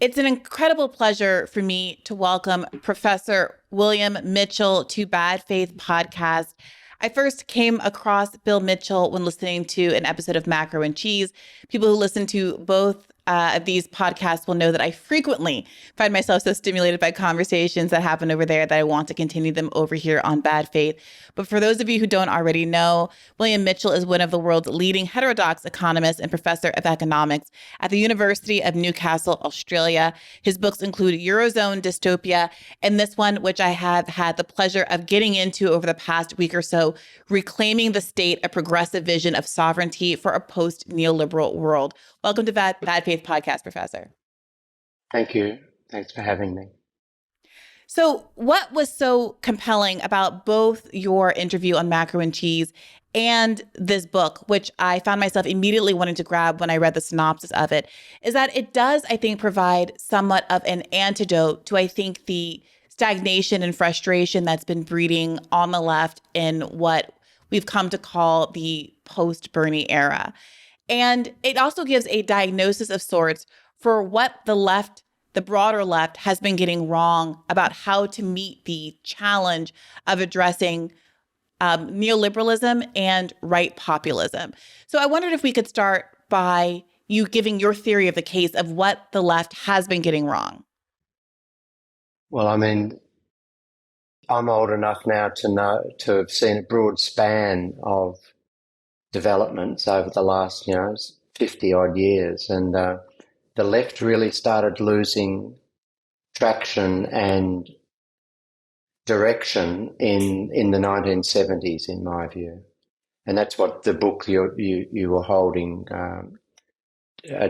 It's an incredible pleasure for me to welcome Professor William Mitchell to Bad Faith Podcast. I first came across Bill Mitchell when listening to an episode of Macro and Cheese. People who listen to both of these podcasts will know that I frequently find myself so stimulated by conversations that happen over there that I want to continue them over here on Bad Faith. But for those of you who don't already know, William Mitchell is one of the world's leading heterodox economists and professor of economics at the University of Newcastle, Australia. His books include Eurozone Dystopia and this one, which I have had the pleasure of getting into over the past week or so, Reclaiming the State, a Progressive Vision of Sovereignty for a Post-Neoliberal World. Welcome to Bad Faith Podcast, Professor. Thank you. Thanks for having me. So what was so compelling about both your interview on Macro and Cheese and this book, which I found myself immediately wanting to grab when I read the synopsis of it, is that it does, I think, provide somewhat of an antidote to, I think, the stagnation and frustration that's been breeding on the left in what we've come to call the post-Bernie era. And it also gives a diagnosis of sorts for what the left, the broader left, has been getting wrong about how to meet the challenge of addressing neoliberalism and right populism. So I wondered if we could start by you giving your theory of the case of what the left has been getting wrong. Well, I mean, I'm old enough now to have seen a broad span of developments over the last, 50 odd years. And the left really started losing traction and direction in the 1970s, in my view. And that's what the book you were holding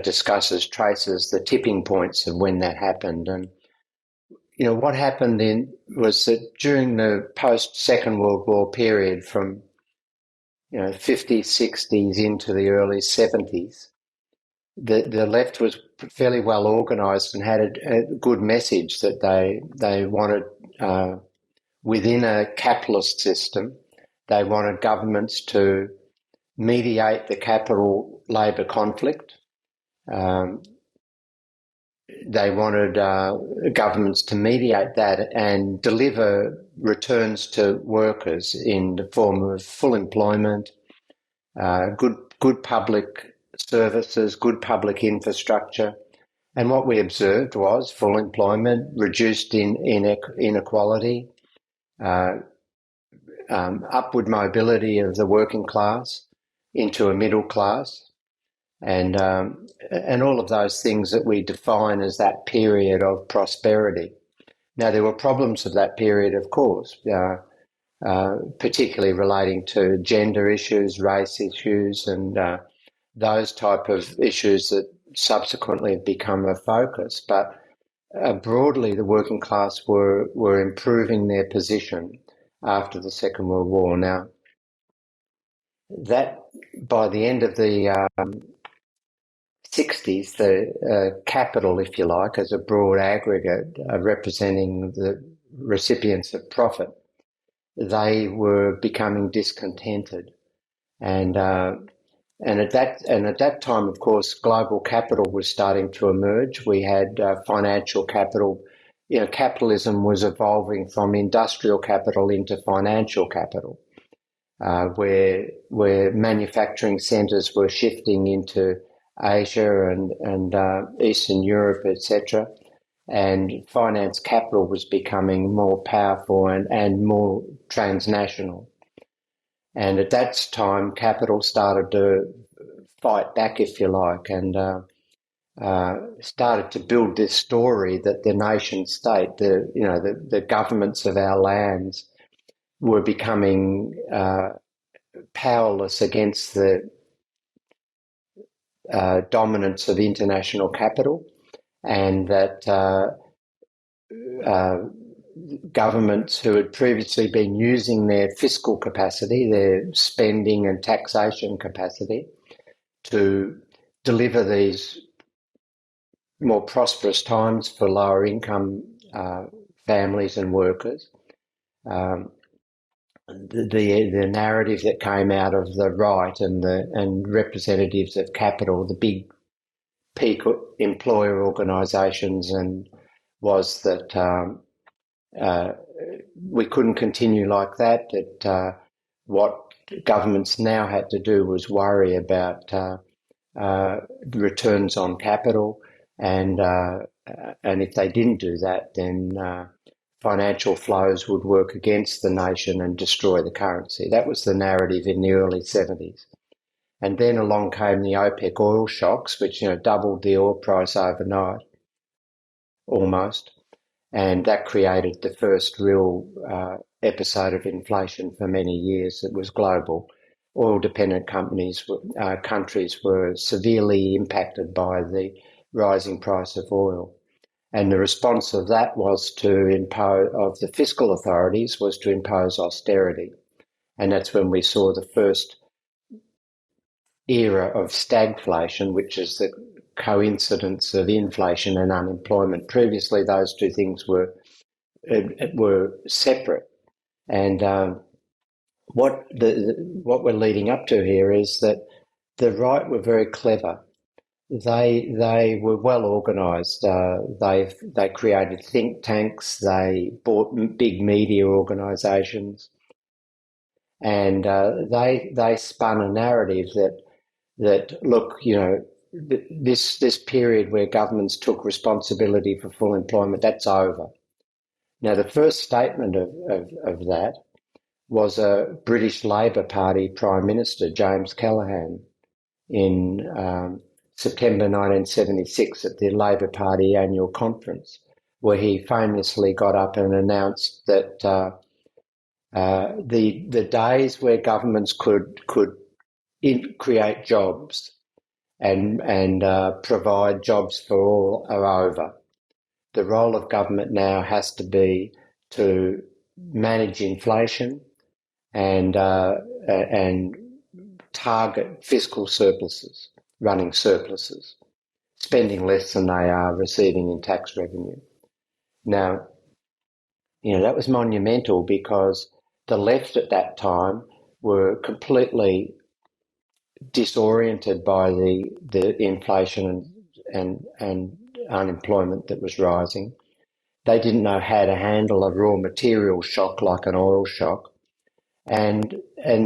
discusses, traces the tipping points of when that happened. And, what happened was that during the post-Second World War period from 50s, 60s into the early 70s, the left was fairly well organised and had a good message that they wanted, within a capitalist system, they wanted governments to mediate the capital-labour conflict. They wanted governments to mediate that and deliver returns to workers in the form of full employment, good public services, good public infrastructure. And what we observed was full employment, reduced inequality, upward mobility of the working class into a middle class, and all of those things that we define as that period of prosperity. Now, there were problems of that period, of course, particularly relating to gender issues, race issues, and those type of issues that subsequently have become a focus. But broadly, the working class were improving their position after the Second World War. Now, that by the end of the 60s, the capital, if you like, as a broad aggregate representing the recipients of profit, they were becoming discontented, and at that time, of course, global capital was starting to emerge. We had financial capital. Capitalism was evolving from industrial capital into financial capital, where manufacturing centres were shifting into Asia and Eastern Europe, etc., and finance capital was becoming more powerful and more transnational. And at that time, capital started to fight back, if you like, and started to build this story that the nation state, the governments of our lands, were becoming powerless against the dominance of international capital, and that governments who had previously been using their fiscal capacity, their spending and taxation capacity, to deliver these more prosperous times for lower income families and workers. The narrative that came out of the right and representatives of capital, the peak employer organisations, and was that we couldn't continue like that, that what governments now had to do was worry about returns on capital, and if they didn't do that, then financial flows would work against the nation and destroy the currency. That was the narrative in the early 70s. And then along came the OPEC oil shocks, which doubled the oil price overnight, almost, and that created the first real episode of inflation for many years. It was global. Oil-dependent countries were severely impacted by the rising price of oil. And the response of that was of the fiscal authorities was to impose austerity. And that's when we saw the first era of stagflation, which is the coincidence of inflation and unemployment. Previously, those two things were separate. And what we're leading up to here is that the right were very clever. They were well organised. They created think tanks. They bought big media organisations, and they spun a narrative that look, this period where governments took responsibility for full employment, that's over. Now, the first statement of that was a British Labor Party Prime Minister, James Callaghan, in September 1976 at the Labor Party annual conference, where he famously got up and announced that the days where governments could create jobs and provide jobs for all are over. The role of government now has to be to manage inflation and target fiscal surpluses, running surpluses, spending less than they are receiving in tax revenue. Now, that was monumental because the left at that time were completely disoriented by the inflation and unemployment that was rising. They didn't know how to handle a raw material shock like an oil shock. And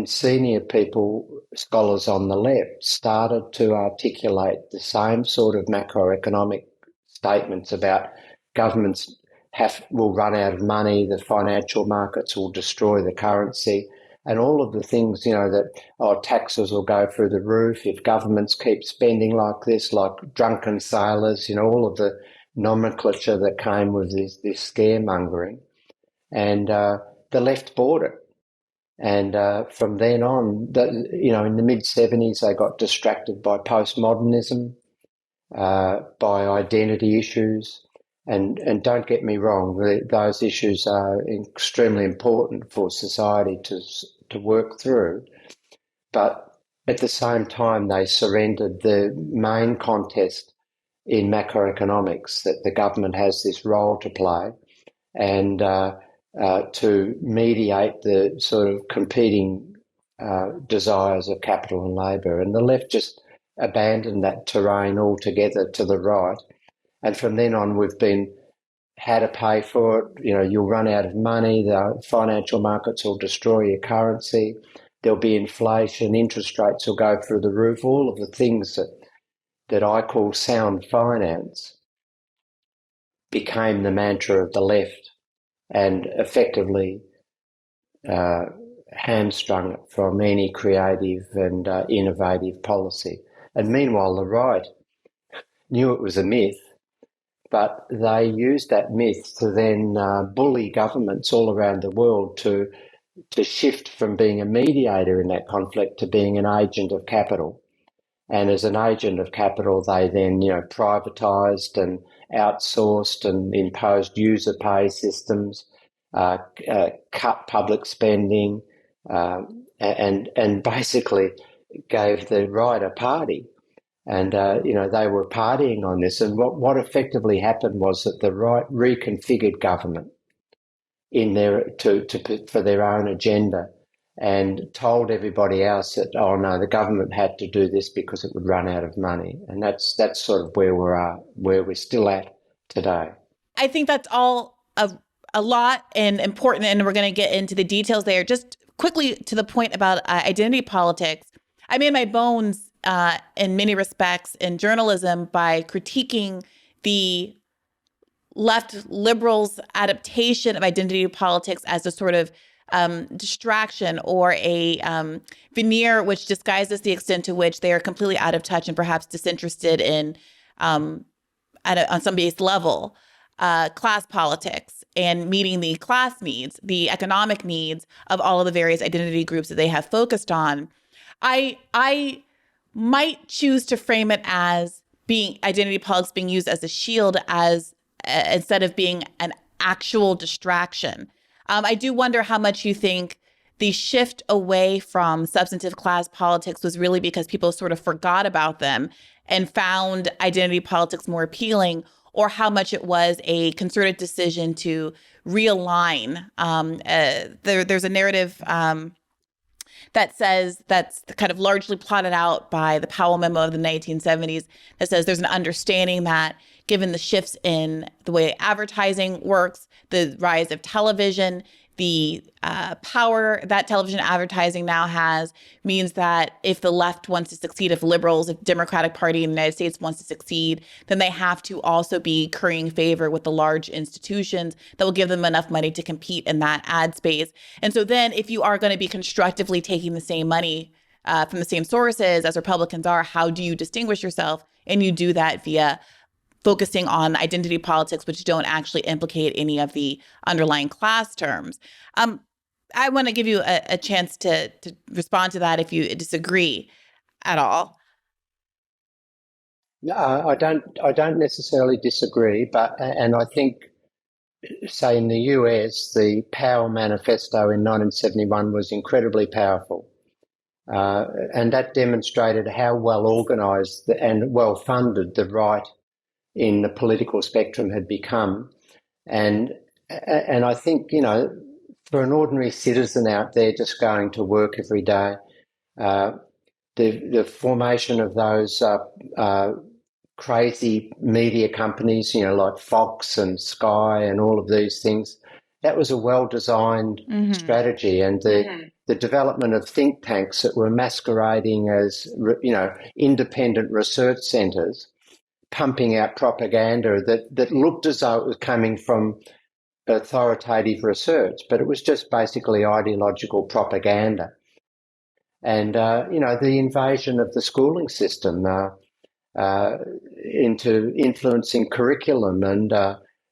senior people, scholars on the left, started to articulate the same sort of macroeconomic statements about governments will run out of money, the financial markets will destroy the currency, and all of the things, that taxes will go through the roof if governments keep spending like this, like drunken sailors, all of the nomenclature that came with this scaremongering. And the left bought it. And from then on, in the mid-70s, they got distracted by postmodernism, by identity issues. And don't get me wrong, those issues are extremely important for society to work through. But at the same time, they surrendered the main contest in macroeconomics, that the government has this role to play, and to mediate the sort of competing desires of capital and labour. And the left just abandoned that terrain altogether to the right. And from then on, we've been how to pay for it. You'll run out of money. The financial markets will destroy your currency. There'll be inflation. Interest rates will go through the roof. All of the things that I call sound finance became the mantra of the left and effectively hamstrung it from any creative and innovative policy. And meanwhile, the right knew it was a myth, but they used that myth to then bully governments all around the world to shift from being a mediator in that conflict to being an agent of capital. And as an agent of capital, they then, privatised and outsourced and imposed user pay systems, cut public spending, and basically gave the right a party. And, they were partying on this. And what effectively happened was that the right reconfigured government for their own agenda. and told everybody else that, oh no, the government had to do this because it would run out of money. And that's sort of where we're still at today. I think that's all a lot and important, and we're going to get into the details there. Just quickly to the point about identity politics, I made my bones in many respects in journalism by critiquing the left liberals' adaptation of identity politics as a sort of distraction or a veneer which disguises the extent to which they are completely out of touch and perhaps disinterested in, on some base level, class politics and meeting the class needs, the economic needs of all of the various identity groups that they have focused on. I might choose to frame it as being identity politics being used as a shield, as instead of being an actual distraction. I do wonder how much you think the shift away from substantive class politics was really because people sort of forgot about them and found identity politics more appealing, or how much it was a concerted decision to realign. There's a narrative that says, that's kind of largely plotted out by the Powell memo of the 1970s, that says there's an understanding that given the shifts in the way advertising works, the rise of television, the power that television advertising now has, means that if the left wants to succeed, if liberals, if Democratic Party in the United States wants to succeed, then they have to also be currying favor with the large institutions that will give them enough money to compete in that ad space. And so then if you are going to be constructively taking the same money from the same sources as Republicans are, how do you distinguish yourself? And you do that via focusing on identity politics, which don't actually implicate any of the underlying class terms. I want to give you a chance to respond to that if you disagree at all. No, I don't necessarily disagree, and I think, say in the US, the Powell Manifesto in 1971 was incredibly powerful. And that demonstrated how well organised and well funded the right in the political spectrum had become. And I think, for an ordinary citizen out there just going to work every day, the formation of those crazy media companies, like Fox and Sky and all of these things, that was a well-designed strategy. And the development of think tanks that were masquerading as, independent research centres, pumping out propaganda that looked as though it was coming from authoritative research, but it was just basically ideological propaganda. And, the invasion of the schooling system into influencing curriculum. And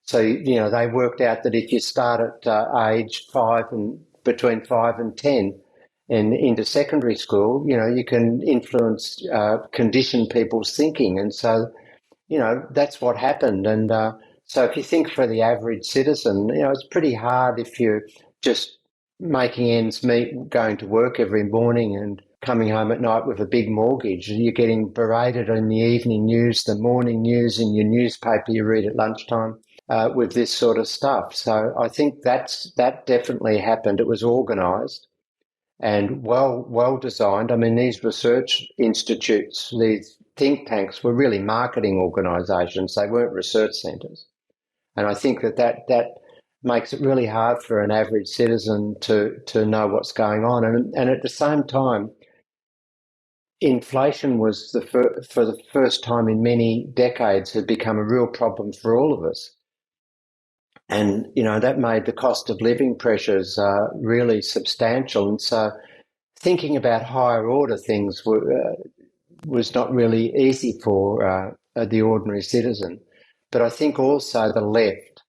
so, they worked out that if you start at age 5 and between 5 and 10 and into secondary school, you can influence, condition people's thinking. And so, that's what happened. And so if you think for the average citizen, it's pretty hard if you're just making ends meet, going to work every morning and coming home at night with a big mortgage. You're getting berated in the evening news, the morning news in your newspaper you read at lunchtime with this sort of stuff. So I think that definitely happened. It was organised and well designed. I mean, these research institutes, these think tanks were really marketing organisations. They weren't research centres. And I think that makes it really hard for an average citizen to know what's going on. And at the same time, inflation was for the first time in many decades had become a real problem for all of us. And, that made the cost of living pressures really substantial. And so thinking about higher order things was not really easy for the ordinary citizen. But I think also the left,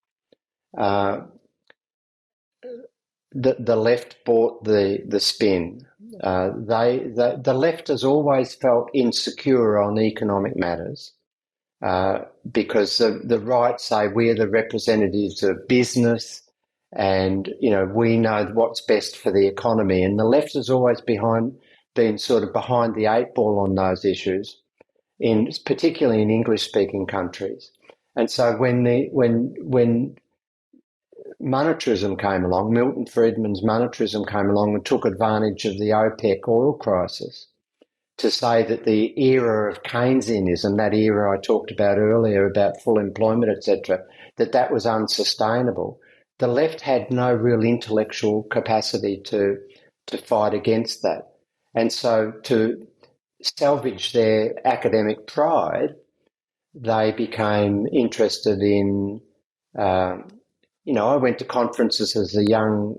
the left bought the spin. The left has always felt insecure on economic matters because the right say we're the representatives of business and, we know what's best for the economy. And the left has always been sort of behind the 8 ball on those issues, particularly in English-speaking countries. And so when monetarism came along, Milton Friedman's monetarism came along and took advantage of the OPEC oil crisis to say that the era of Keynesianism, that era I talked about earlier about full employment, etc., that was unsustainable. The left had no real intellectual capacity to fight against that. And so to salvage their academic pride, they became interested in, I went to conferences as a young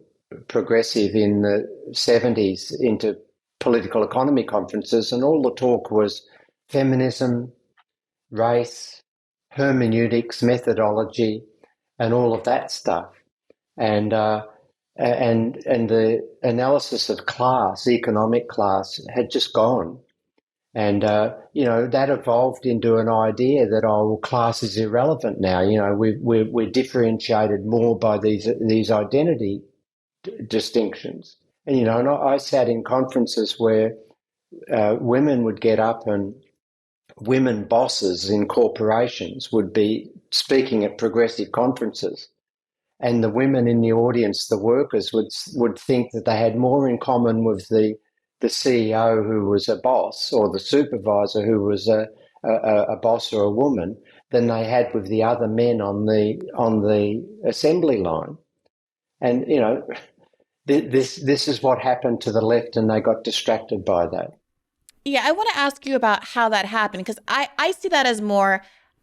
progressive in the 70s into political economy conferences, and all the talk was feminism, race, hermeneutics, methodology, and all of that stuff. And the analysis of class, economic class, had just gone. And, that evolved into an idea that, class is irrelevant now. We're differentiated more by these identity distinctions. And, and I sat in conferences where women would get up and women bosses in corporations would be speaking at progressive conferences. And the women in the audience, the workers, would think that they had more in common with the CEO who was a boss or the supervisor who was a boss or a woman than they had with the other men on the assembly line. And, this is what happened to the left, and they got distracted by that. Yeah, I want to ask you about how that happened, because I see that as more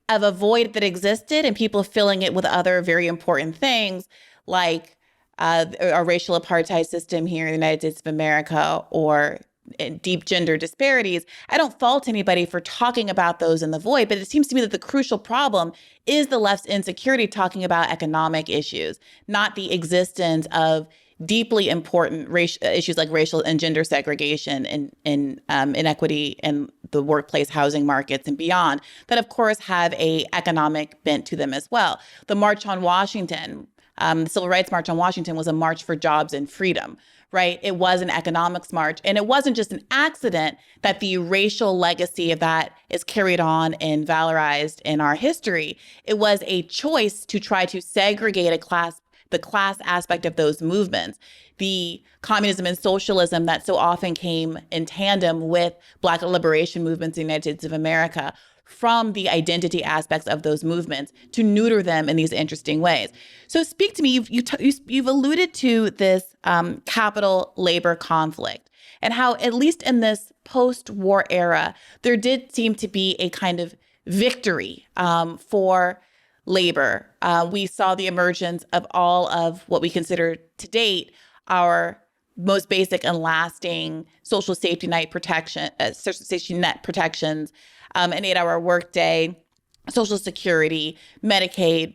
of a void that existed and people filling it with other very important things like our racial apartheid system here in the United States of America or deep gender disparities. I don't fault anybody for talking about those in the void, but it seems to me that the crucial problem is the left's insecurity talking about economic issues, not the existence of deeply important issues like racial and gender segregation and inequity in the workplace, housing markets, and beyond, that of course have a economic bent to them as well. The March on Washington, the Civil Rights March on Washington, was a march for jobs and freedom, right? It was an economics march. And it wasn't just an accident that the racial legacy of that is carried on and valorized in our history. It was a choice to try to segregate the class aspect of those movements, the communism and socialism that so often came in tandem with Black liberation movements in the United States of America, from the identity aspects of those movements to neuter them in these interesting ways. So speak to me, you've alluded to this capital labor conflict and how, at least in this post-war era, there did seem to be a kind of victory for labor. We saw the emergence of all of what we consider to date our most basic and lasting social safety net protections, an 8-hour workday, Social Security, Medicaid,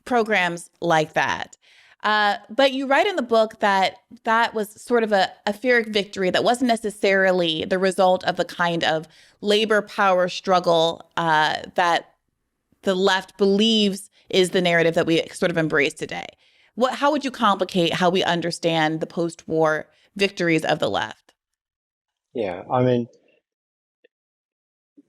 programs like that. But you write in the book that that was sort of a Pyrrhic victory that wasn't necessarily the result of the kind of labor power struggle that the left believes is the narrative that we sort of embrace today. How would you complicate how we understand the post-war victories of the left? Yeah, I mean,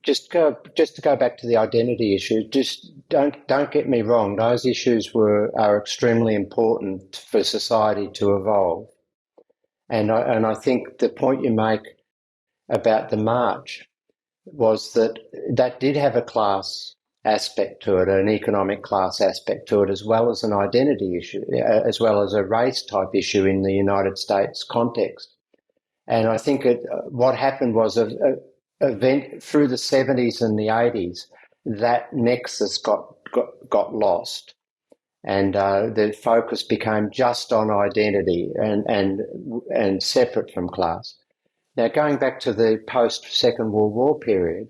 just to go back to the identity issue, just don't get me wrong. Those issues are extremely important for society to evolve, and I think the point you make about the march was that did have a class aspect to it, an economic class aspect to it, as well as an identity issue, as well as a race type issue in the United States context. And I think what happened was event through the 70s and the 80s, that nexus got lost, and the focus became just on identity and separate from class. Now, going back to the post-Second World War period,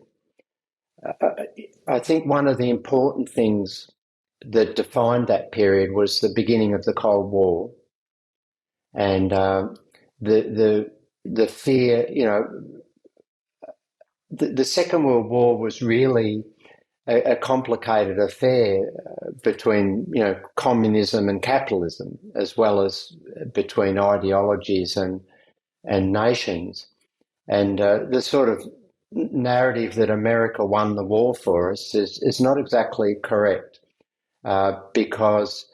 I think one of the important things that defined that period was the beginning of the Cold War, and the fear. The Second World War was really a complicated affair between communism and capitalism, as well as between ideologies and nations. And the sort of narrative that America won the war for us is not exactly correct, because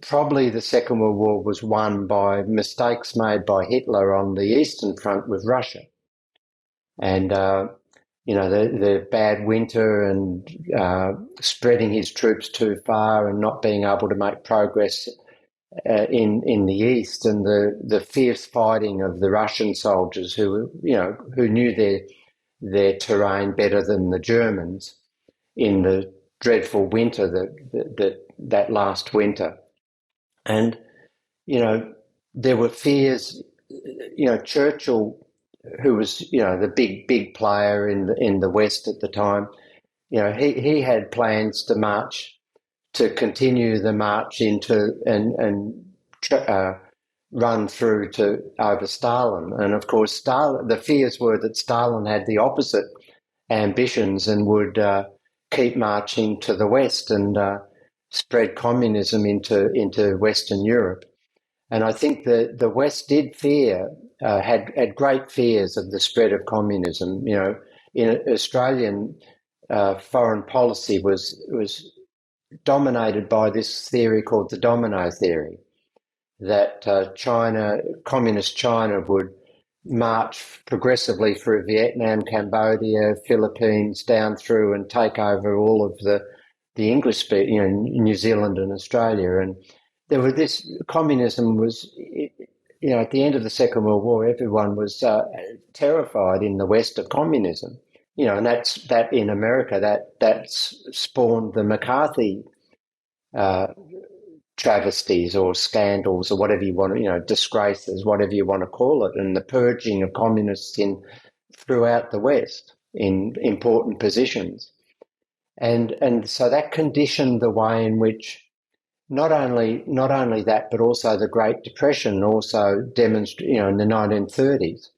probably the Second World War was won by mistakes made by Hitler on the Eastern Front with Russia. And, the bad winter and spreading his troops too far and not being able to make progress in the East, and the fierce fighting of the Russian soldiers who knew their terrain better than the Germans in the dreadful winter that last winter. And, there were fears, Churchill, who was, the big player in the West at the time, he had plans to continue the march into and run through to over Stalin. And of course, the fears were that Stalin had the opposite ambitions and would keep marching to the West and spread communism into Western Europe. And I think that the West did had great fears of the spread of communism. In Australian foreign policy was dominated by this theory called the domino theory, that communist China would march progressively through Vietnam, Cambodia, Philippines, down through and take over all of the English, New Zealand and Australia. And there were communism was, at the end of the Second World War, everyone was terrified in the West of communism. And that in America, that spawned the McCarthy travesties or scandals or whatever you want, disgraces, whatever you want to call it, and the purging of communists throughout the West in important positions. And so that conditioned the way in which not only that, but also the Great Depression also demonstrated, in the 1930s,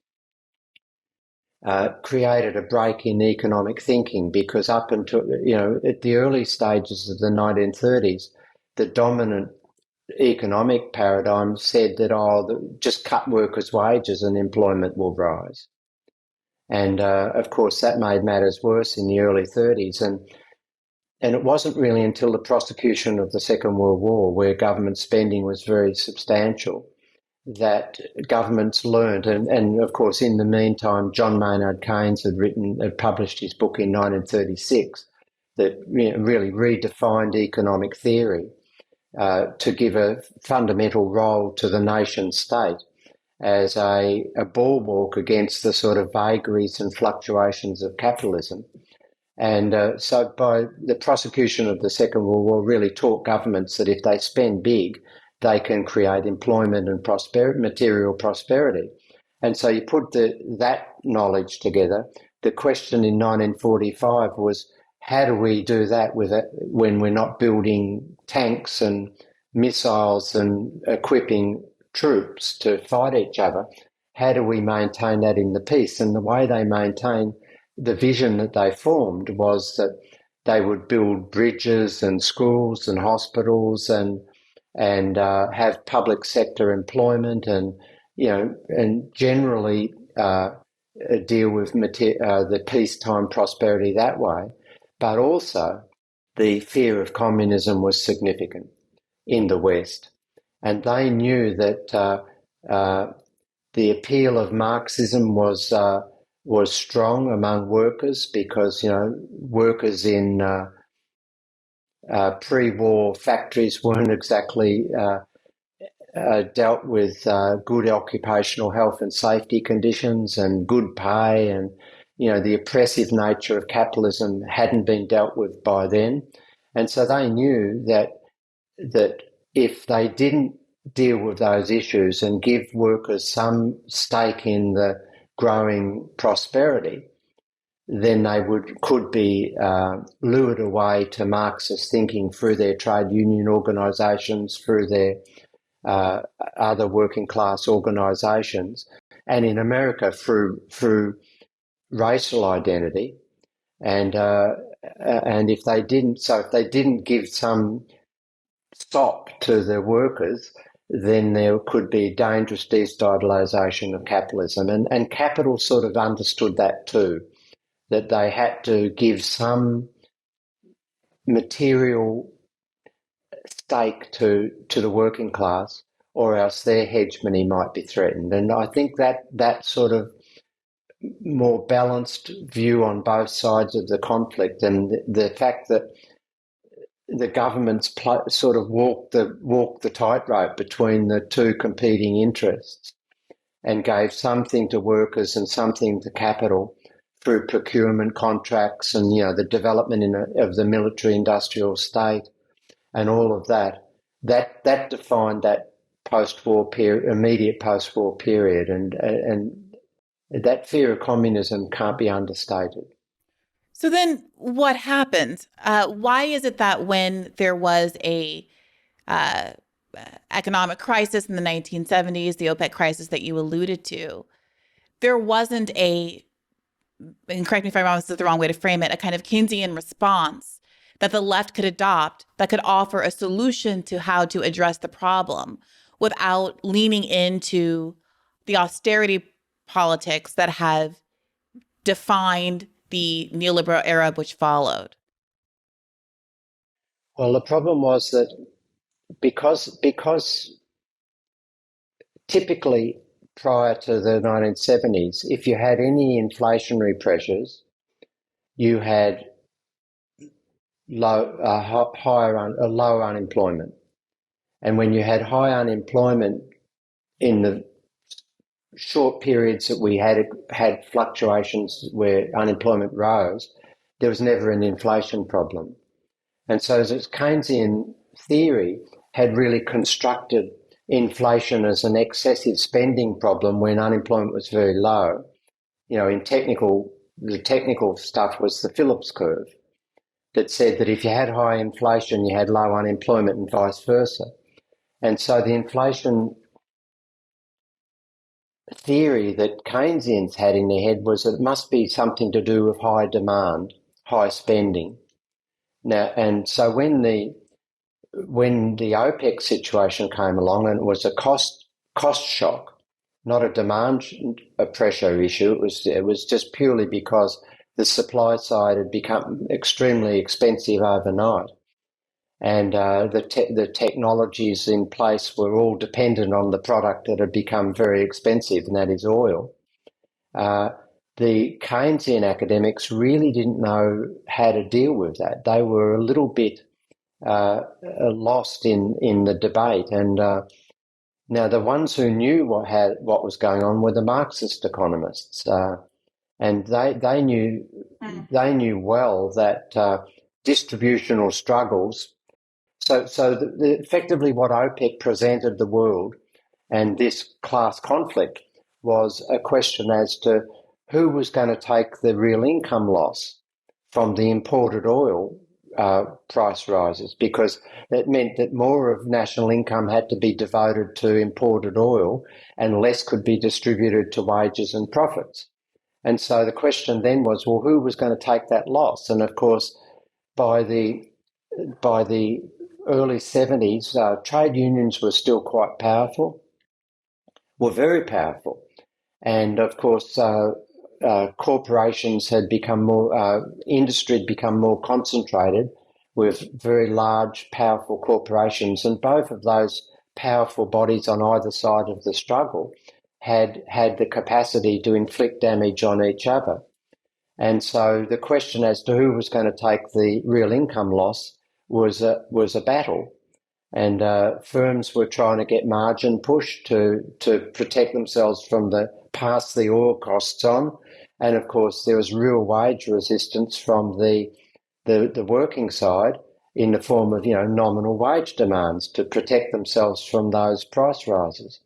created a break in economic thinking, because up until, at the early stages of the 1930s, the dominant economic paradigm said that, just cut workers' wages and employment will rise. And, of course, that made matters worse in the early 30s. And it wasn't really until the prosecution of the Second World War, where government spending was very substantial, that governments learned, and of course, in the meantime, John Maynard Keynes had published his book in 1936 that really redefined economic theory to give a fundamental role to the nation state as a bulwark against the sort of vagaries and fluctuations of capitalism. And so by the prosecution of the Second World War really taught governments that if they spend big, they can create employment and material prosperity. And so you put that knowledge together. The question in 1945 was, how do we do that when we're not building tanks and missiles and equipping troops to fight each other? How do we maintain that in the peace? And the way they maintained the vision that they formed was that they would build bridges and schools and hospitals and have public sector employment and generally deal with the peacetime prosperity that way. But also the fear of communism was significant in the West. And they knew that the appeal of Marxism was strong among workers, because, workers in pre-war factories weren't exactly dealt with good occupational health and safety conditions and good pay, and the oppressive nature of capitalism hadn't been dealt with by then. And so they knew that if they didn't deal with those issues and give workers some stake in the growing prosperity, then they could be lured away to Marxist thinking through their trade union organisations, through their other working class organisations, and in America through racial identity. And if they didn't give some stop to the workers, then there could be dangerous destabilisation of capitalism. And capital sort of understood that too, that they had to give some material stake to the working class, or else their hegemony might be threatened. And I think that sort of more balanced view on both sides of the conflict, and the fact that the governments sort of walk the tightrope between the two competing interests, and gave something to workers and something to capital through procurement contracts and the development of the military-industrial state and all of that. That defined that post-war period, immediate post-war period, and that fear of communism can't be understated. So then what happened? Why is it that when there was a uh, economic crisis in the 1970s, the OPEC crisis that you alluded to, there wasn't and correct me if I'm wrong, this is the wrong way to frame it, a kind of Keynesian response that the left could adopt that could offer a solution to how to address the problem without leaning into the austerity politics that have defined the neoliberal era which followed? Well, the problem was that because typically prior to the 1970s, if you had any inflationary pressures, you had low unemployment. And when you had high unemployment in the short periods that we had fluctuations where unemployment rose, there was never an inflation problem. And so this Keynesian theory had really constructed inflation as an excessive spending problem when unemployment was very low. The technical stuff was the Phillips curve that said that if you had high inflation, you had low unemployment and vice versa. And so the inflation theory that Keynesians had in their head was that it must be something to do with high demand, high spending. Now, and so when the OPEC situation came along, and it was a cost shock, not a demand pressure issue. It was just purely because the supply side had become extremely expensive overnight, and the technologies in place were all dependent on the product that had become very expensive, and that is oil. The Keynesian academics really didn't know how to deal with that. They were a little bit lost in the debate, and now the ones who knew what was going on were the Marxist economists, and they knew well that distributional struggles. So effectively, what OPEC presented the world and this class conflict was a question as to who was going to take the real income loss from the imported oil price rises, because it meant that more of national income had to be devoted to imported oil and less could be distributed to wages and profits. And so the question then was, well, who was going to take that loss? And of course, by the early 70s, trade unions were still quite powerful, were very powerful. And of course, corporations had become more, industry had become more concentrated with very large, powerful corporations. And both of those powerful bodies on either side of the struggle had the capacity to inflict damage on each other. And so the question as to who was going to take the real income loss was a battle. And firms were trying to get margin push to protect themselves from pass the oil costs on. And of course, there was real wage resistance from the working side in the form of nominal wage demands to protect themselves from those price rises.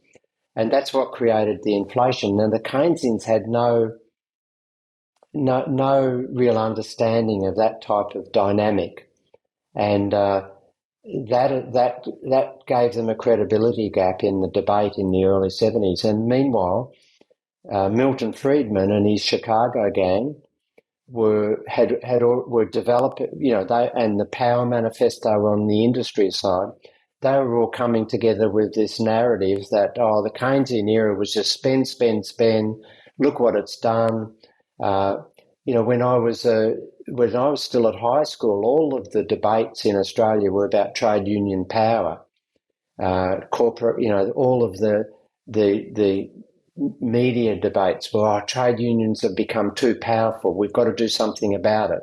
And that's what created the inflation. And the Keynesians had no real understanding of that type of dynamic, and that gave them a credibility gap in the debate in the early 70s. And meanwhile, Milton Friedman and his Chicago gang were developing, and the Power Manifesto on the industry side. They were all coming together with this narrative that the Keynesian era was just spend. Look what it's done. When I was when I was still at high school, all of the debates in Australia were about trade union power, corporate, all of the media debates were, trade unions have become too powerful. We've got to do something about it.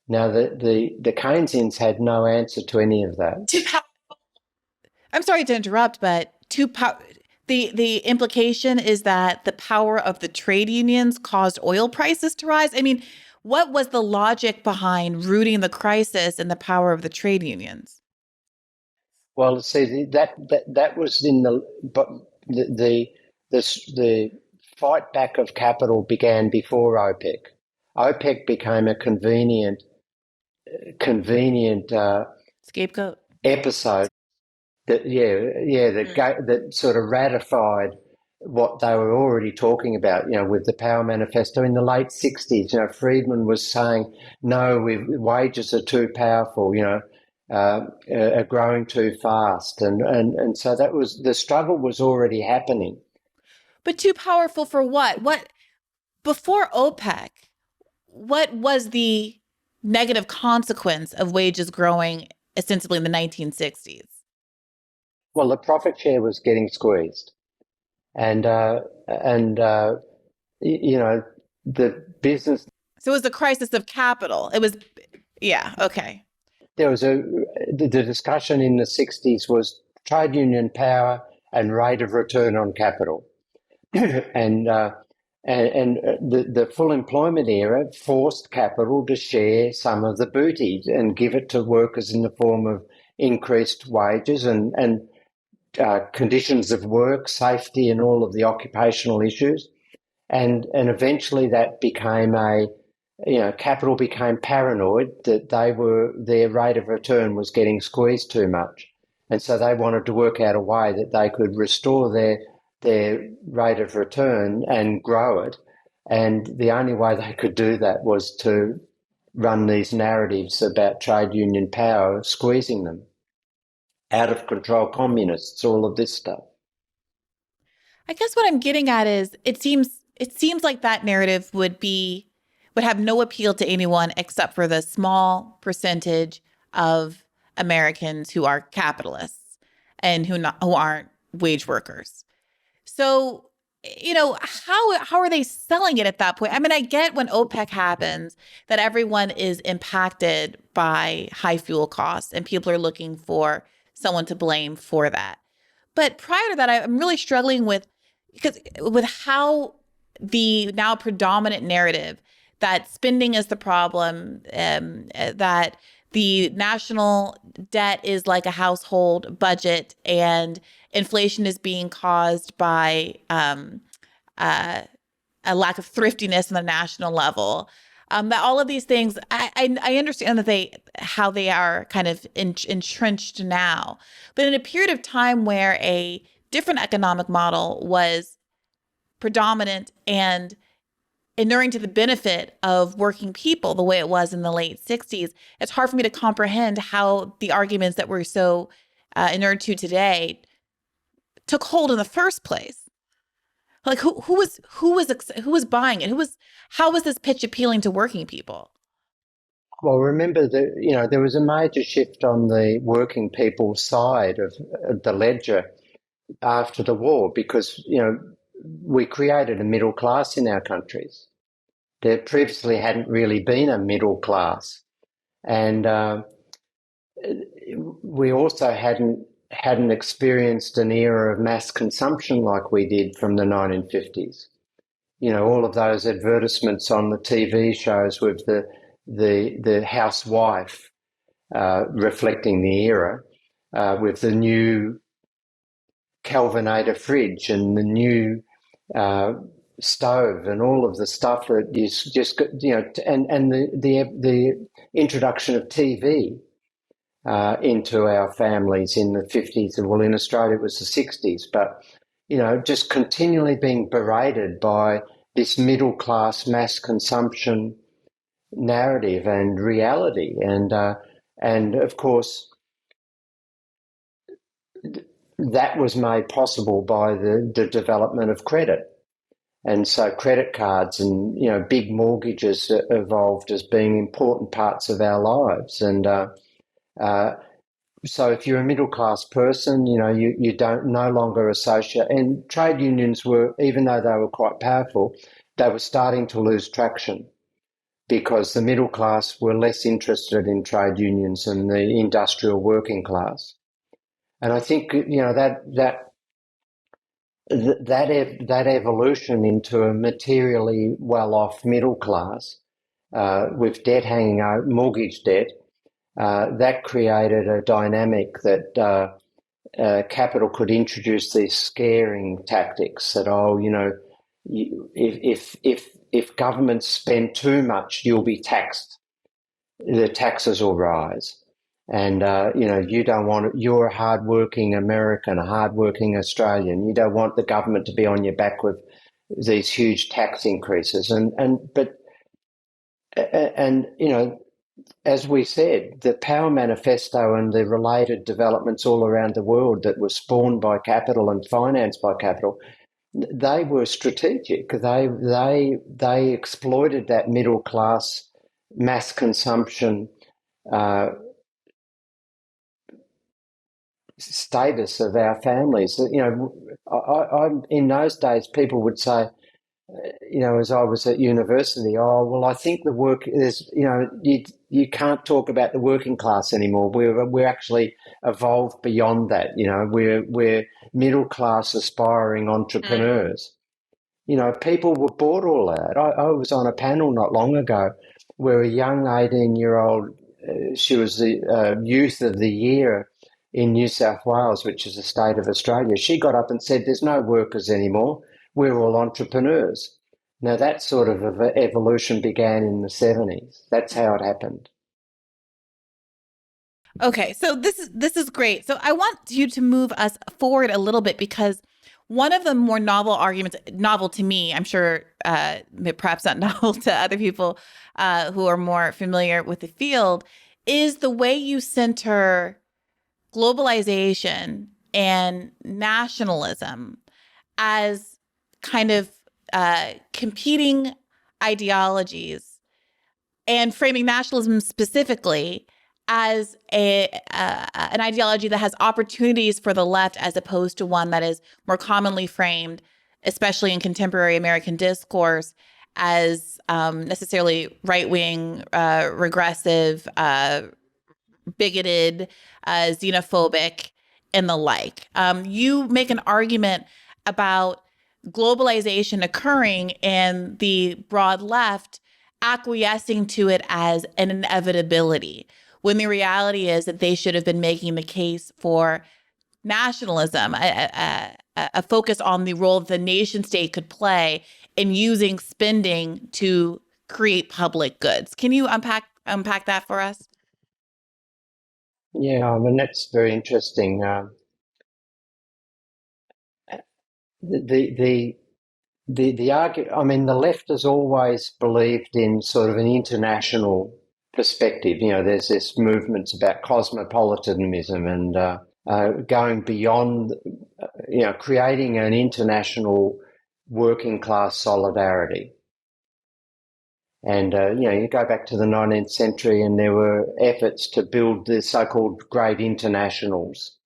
Now, the Keynesians had no answer to any of that. I'm sorry to interrupt, but the implication is that the power of the trade unions caused oil prices to rise. I mean, what was the logic behind rooting the crisis in the power of the trade unions? Well, see, that was in the fight back of capital began before OPEC. OPEC became a convenient Scapegoat. episode that sort of ratified what they were already talking about, with the Power Manifesto in the late 60s. Friedman was saying, no, wages are too powerful, are growing too fast. And so that was, the struggle was already happening. But too powerful for what? Before OPEC, what was the negative consequence of wages growing ostensibly in the 1960s? Well, the profit share was getting squeezed. And the business. So it was a crisis of capital. It was, yeah, okay. There was the discussion in the 60s was trade union power and rate of return on capital. and the full employment era forced capital to share some of the booty and give it to workers in the form of increased wages and conditions of work, safety, and all of the occupational issues. And eventually that became capital became paranoid that their rate of return was getting squeezed too much. And so they wanted to work out a way that they could restore their rate of return and grow it. And the only way they could do that was to run these narratives about trade union power, squeezing them. Out of control communists, all of this stuff. I guess what I'm getting at is it seems like that narrative would have no appeal to anyone except for the small percentage of Americans who are capitalists and who aren't wage workers. So, how are they selling it at that point? I mean, I get when OPEC happens that everyone is impacted by high fuel costs and people are looking for someone to blame for that. But prior to that, I'm really struggling with how the now predominant narrative that spending is the problem, that the national debt is like a household budget and inflation is being caused by a lack of thriftiness on the national level. That all of these things, I understand that how they are kind of entrenched now, but in a period of time where a different economic model was predominant and inuring to the benefit of working people the way it was in the late 60s, it's hard for me to comprehend how the arguments that we're so inured to today took hold in the first place. Like who was buying it? How was this pitch appealing to working people? Well, remember that there was a major shift on the working people's side of the ledger after the war because we created a middle class in our countries. There previously hadn't really been a middle class, and we also hadn't experienced an era of mass consumption like we did from the 1950s. All of those advertisements on the TV shows with the housewife reflecting the era, with the new Kelvinator fridge and the new stove and all of the stuff that is just, and the introduction of TV into our families in the 50s. Well, in Australia it was the 60s, but just continually being berated by this middle class mass consumption narrative and reality, and of course that was made possible by the development of credit. And so credit cards and, big mortgages evolved as being important parts of our lives. And uh, so if you're a middle class person, you don't no longer associate. And trade unions were, even though they were quite powerful, they were starting to lose traction because the middle class were less interested in trade unions than the industrial working class. And I think that evolution into a materially well-off middle class with debt hanging out, mortgage debt, that created a dynamic that capital could introduce these scaring tactics that, if governments spend too much, you'll be taxed. The taxes will rise. And, you don't want it. You're a hardworking American, a hardworking Australian. You don't want the government to be on your back with these huge tax increases. As we said, the Power Manifesto and the related developments all around the world that were spawned by capital and financed by capital, they were strategic. They exploited that middle class mass consumption status of our families. In those days, people would say, as I was at university, I think the work is, you can't talk about the working class anymore. We're actually evolved beyond that. We're middle class aspiring entrepreneurs. People were bought all that. I was on a panel not long ago where a young 18-year-old, she was the Youth of the Year in New South Wales, which is a state of Australia. She got up and said, there's no workers anymore. We're all entrepreneurs. Now, that sort of evolution began in the 70s. That's how it happened. Okay, so this is great. So I want you to move us forward a little bit because one of the more novel arguments, novel to me, I'm sure, perhaps not novel to other people who are more familiar with the field, is the way you center globalization and nationalism as kind of competing ideologies and framing nationalism specifically as an ideology that has opportunities for the left as opposed to one that is more commonly framed, especially in contemporary American discourse, as necessarily right-wing, regressive, bigoted, xenophobic, and the like. You make an argument about globalization occurring and the broad left acquiescing to it as an inevitability, when the reality is that they should have been making the case for nationalism, a focus on the role that the nation state could play in using spending to create public goods. Can you unpack that for us? Yeah, I mean, that's very interesting. The argument, I mean, the left has always believed in sort of an international perspective. There's this movements about cosmopolitanism and going beyond, creating an international working class solidarity. And, you go back to the 19th century and there were efforts to build the so-called great internationals,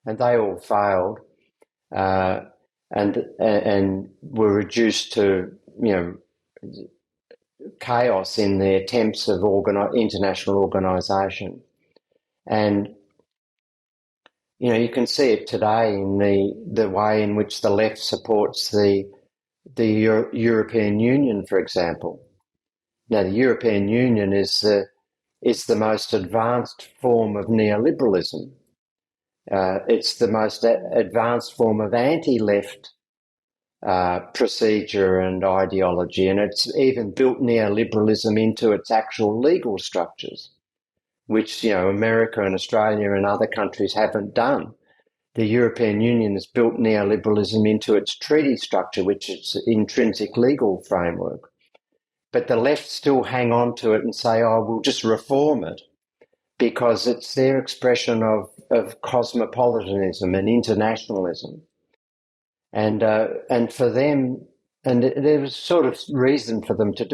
and they all failed and were reduced to, chaos in the attempts of international organisation. And, you can see it today in the way in which the left supports the European Union, for example. Now, the European Union is the most advanced form of neoliberalism. It's the most advanced form of anti-left procedure and ideology, and it's even built neoliberalism into its actual legal structures, which America and Australia and other countries haven't done. The European Union has built neoliberalism into its treaty structure, which is its intrinsic legal framework. But the left still hang on to it and say, we'll just reform it because it's their expression of cosmopolitanism and internationalism. And for them, and there was sort of reason for them to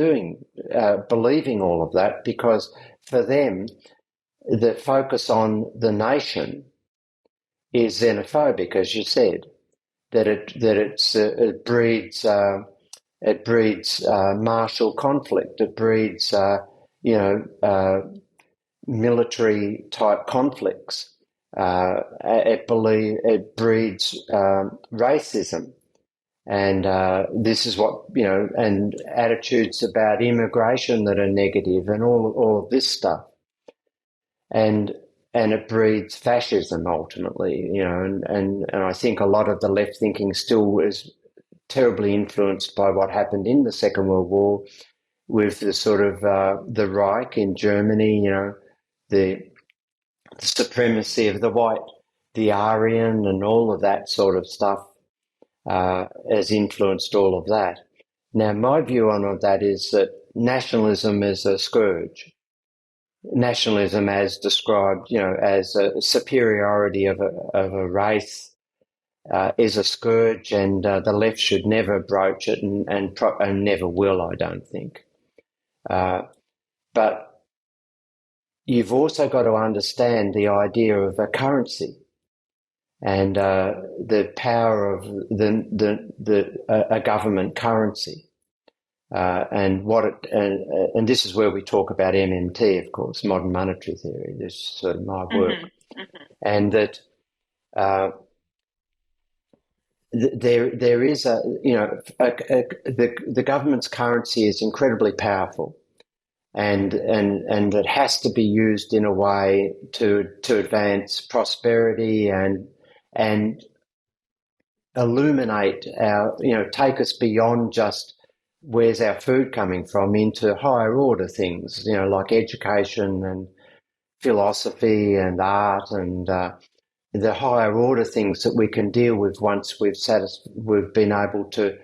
believing all of that, because for them, the focus on the nation is xenophobic, as you said, that it breeds martial conflict, it breeds you know military type conflicts. It breeds racism, and this is what and attitudes about immigration that are negative, and all of this stuff, and it breeds fascism ultimately, and I think a lot of the left thinking still is terribly influenced by what happened in the Second World War with the sort of the Reich in Germany, the supremacy of the white, the Aryan, and all of that sort of stuff has influenced all of that. Now, my view on that is that nationalism is a scourge. Nationalism, as described, as a superiority of a race, is a scourge, and the left should never broach it, and never will, I don't think. But you've also got to understand the idea of a currency and the power of a government currency, and what it and this is where we talk about MMT, of course, modern monetary theory. This is sort of my work, and that there is the government's currency is incredibly powerful. And it has to be used in a way to advance prosperity and illuminate take us beyond just where's our food coming from into higher order things, like education and philosophy and art and the higher order things that we can deal with once we've been able to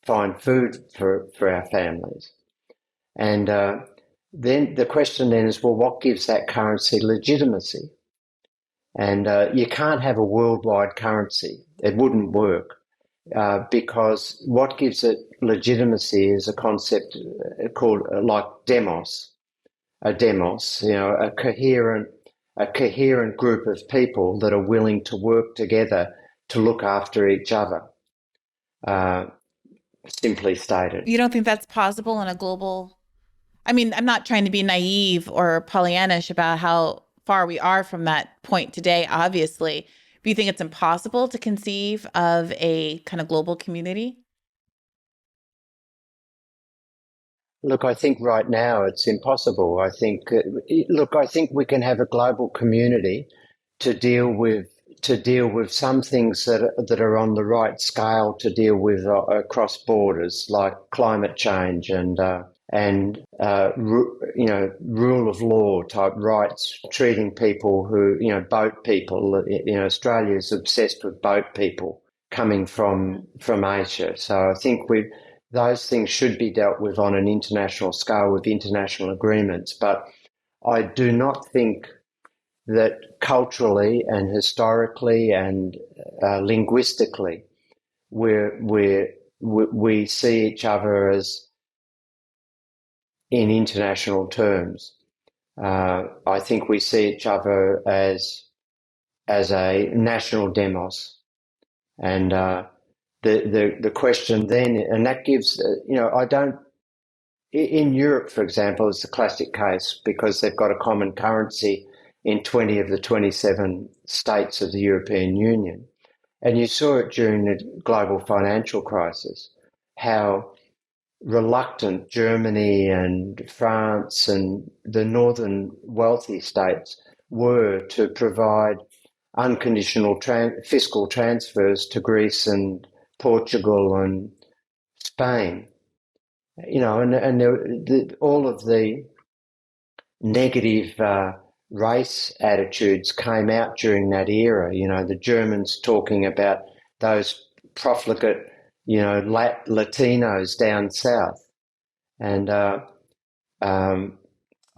find food for our families. And then the question then is, well, what gives that currency legitimacy? And you can't have a worldwide currency. It wouldn't work because what gives it legitimacy is a concept called like demos. A demos, a coherent group of people that are willing to work together to look after each other, simply stated. You don't think that's possible on a global? I mean, I'm not trying to be naive or Pollyannish about how far we are from that point today, obviously. Do you think it's impossible to conceive of a kind of global community? Look, I think right now it's impossible. I think, I think we can have a global community to deal with some things that are on the right scale to deal with across borders, like climate change and rule of law type rights, treating people who boat people. Australia is obsessed with boat people coming from Asia. So I think those things should be dealt with on an international scale with international agreements. But I do not think that culturally and historically and linguistically we see each other as in international terms. I think we see each other as a national demos, and the question then, and that gives I don't. In Europe, for example, it's a classic case because they've got a common currency in 20 of the 27 states of the European Union. And you saw it during the global financial crisis, how reluctant Germany and France and the northern wealthy states were to provide unconditional fiscal transfers to Greece and Portugal and Spain. All of the negative race attitudes came out during that era. The Germans talking about those profligate, Latinos down south. And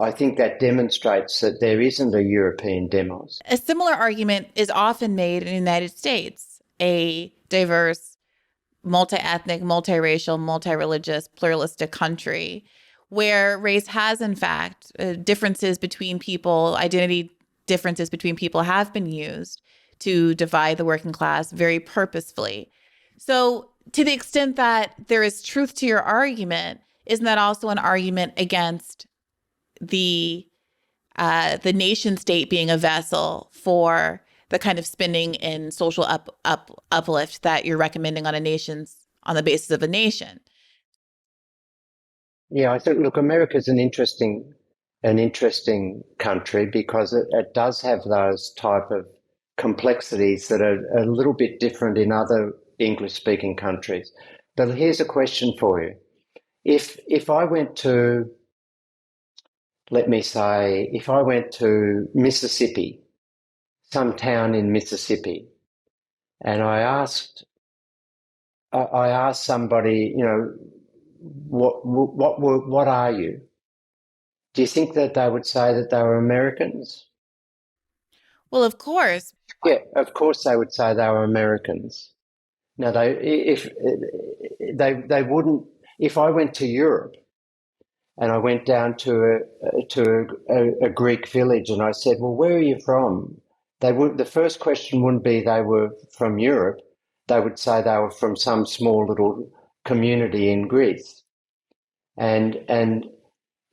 I think that demonstrates that there isn't a European demos. A similar argument is often made in the United States. A diverse multi-ethnic, multiracial, multi-religious, pluralistic country where race has, in fact, differences between people, identity differences between people have been used to divide the working class very purposefully. So, to the extent that there is truth to your argument, isn't that also an argument against the nation state being a vessel for the kind of spending and social uplift that you're recommending on the basis of a nation? Yeah, I think, look, America's an interesting country because it does have those type of complexities that are a little bit different in other English speaking countries. But here's a question for you. If I went to, let me say, if I went to Mississippi, some town in Mississippi, and I asked somebody, you know, what are you? Do you think that they would say that they were Americans? Well, of course. Yeah, of course they would say they were Americans. Now, they wouldn't. If I went to Europe and I went down to a Greek village and I said, "Well, where are you from?" They would. The first question wouldn't be they were from Europe. They would say they were from some small little community in Greece, and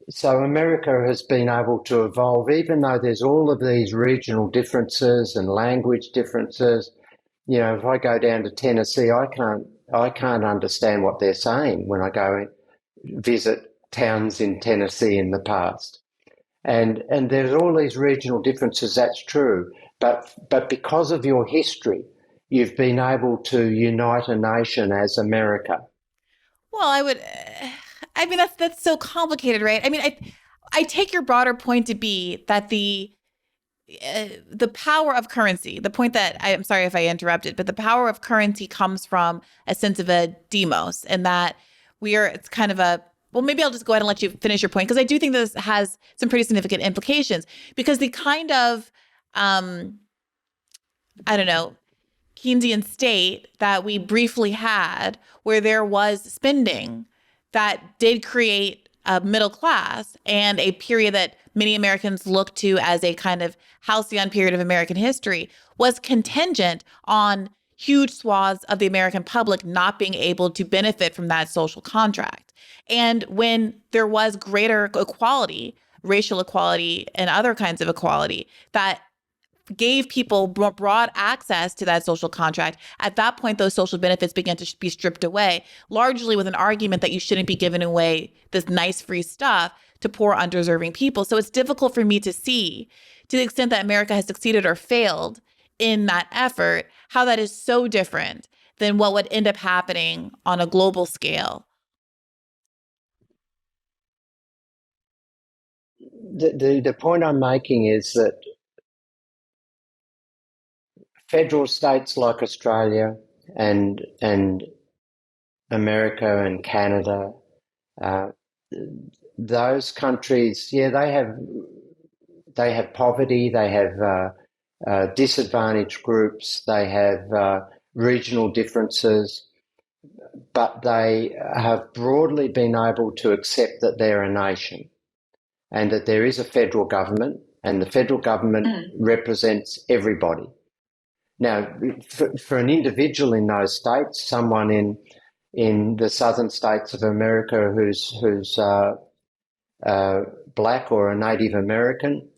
so America has been able to evolve, even though there's all of these regional differences and language differences. You know, if I go down to Tennessee, I can't understand what they're saying when I go and visit towns in Tennessee in the past. And there's all these regional differences, that's true. But because of your history, you've been able to unite a nation as America. Well, I mean, that's so complicated, right? I mean, I take your broader point to be that the power of currency, the point that I'm sorry if I interrupted, but the power of currency comes from a sense of a demos, and that it's kind of a, well, maybe I'll just go ahead and let you finish your point, because I do think this has some pretty significant implications, because the kind of, I don't know, Keynesian state that we briefly had, where there was spending that did create a middle class and a period that many Americans look to as a kind of halcyon period of American history, was contingent on huge swaths of the American public not being able to benefit from that social contract. And when there was greater equality, racial equality and other kinds of equality, that gave people broad access to that social contract, at that point, those social benefits began to be stripped away, largely with an argument that you shouldn't be giving away this nice free stuff to poor, undeserving people. So it's difficult for me to see, to the extent that America has succeeded or failed in that effort, how that is so different than what would end up happening on a global scale. The point I'm making is that federal states like Australia and America and Canada, uh, those countries, yeah, they have poverty, they have disadvantaged groups, they have regional differences, but they have broadly been able to accept that they're a nation and that there is a federal government, and the federal government represents everybody. Now, for an individual in those states, someone in the southern states of America who's black or a Native American,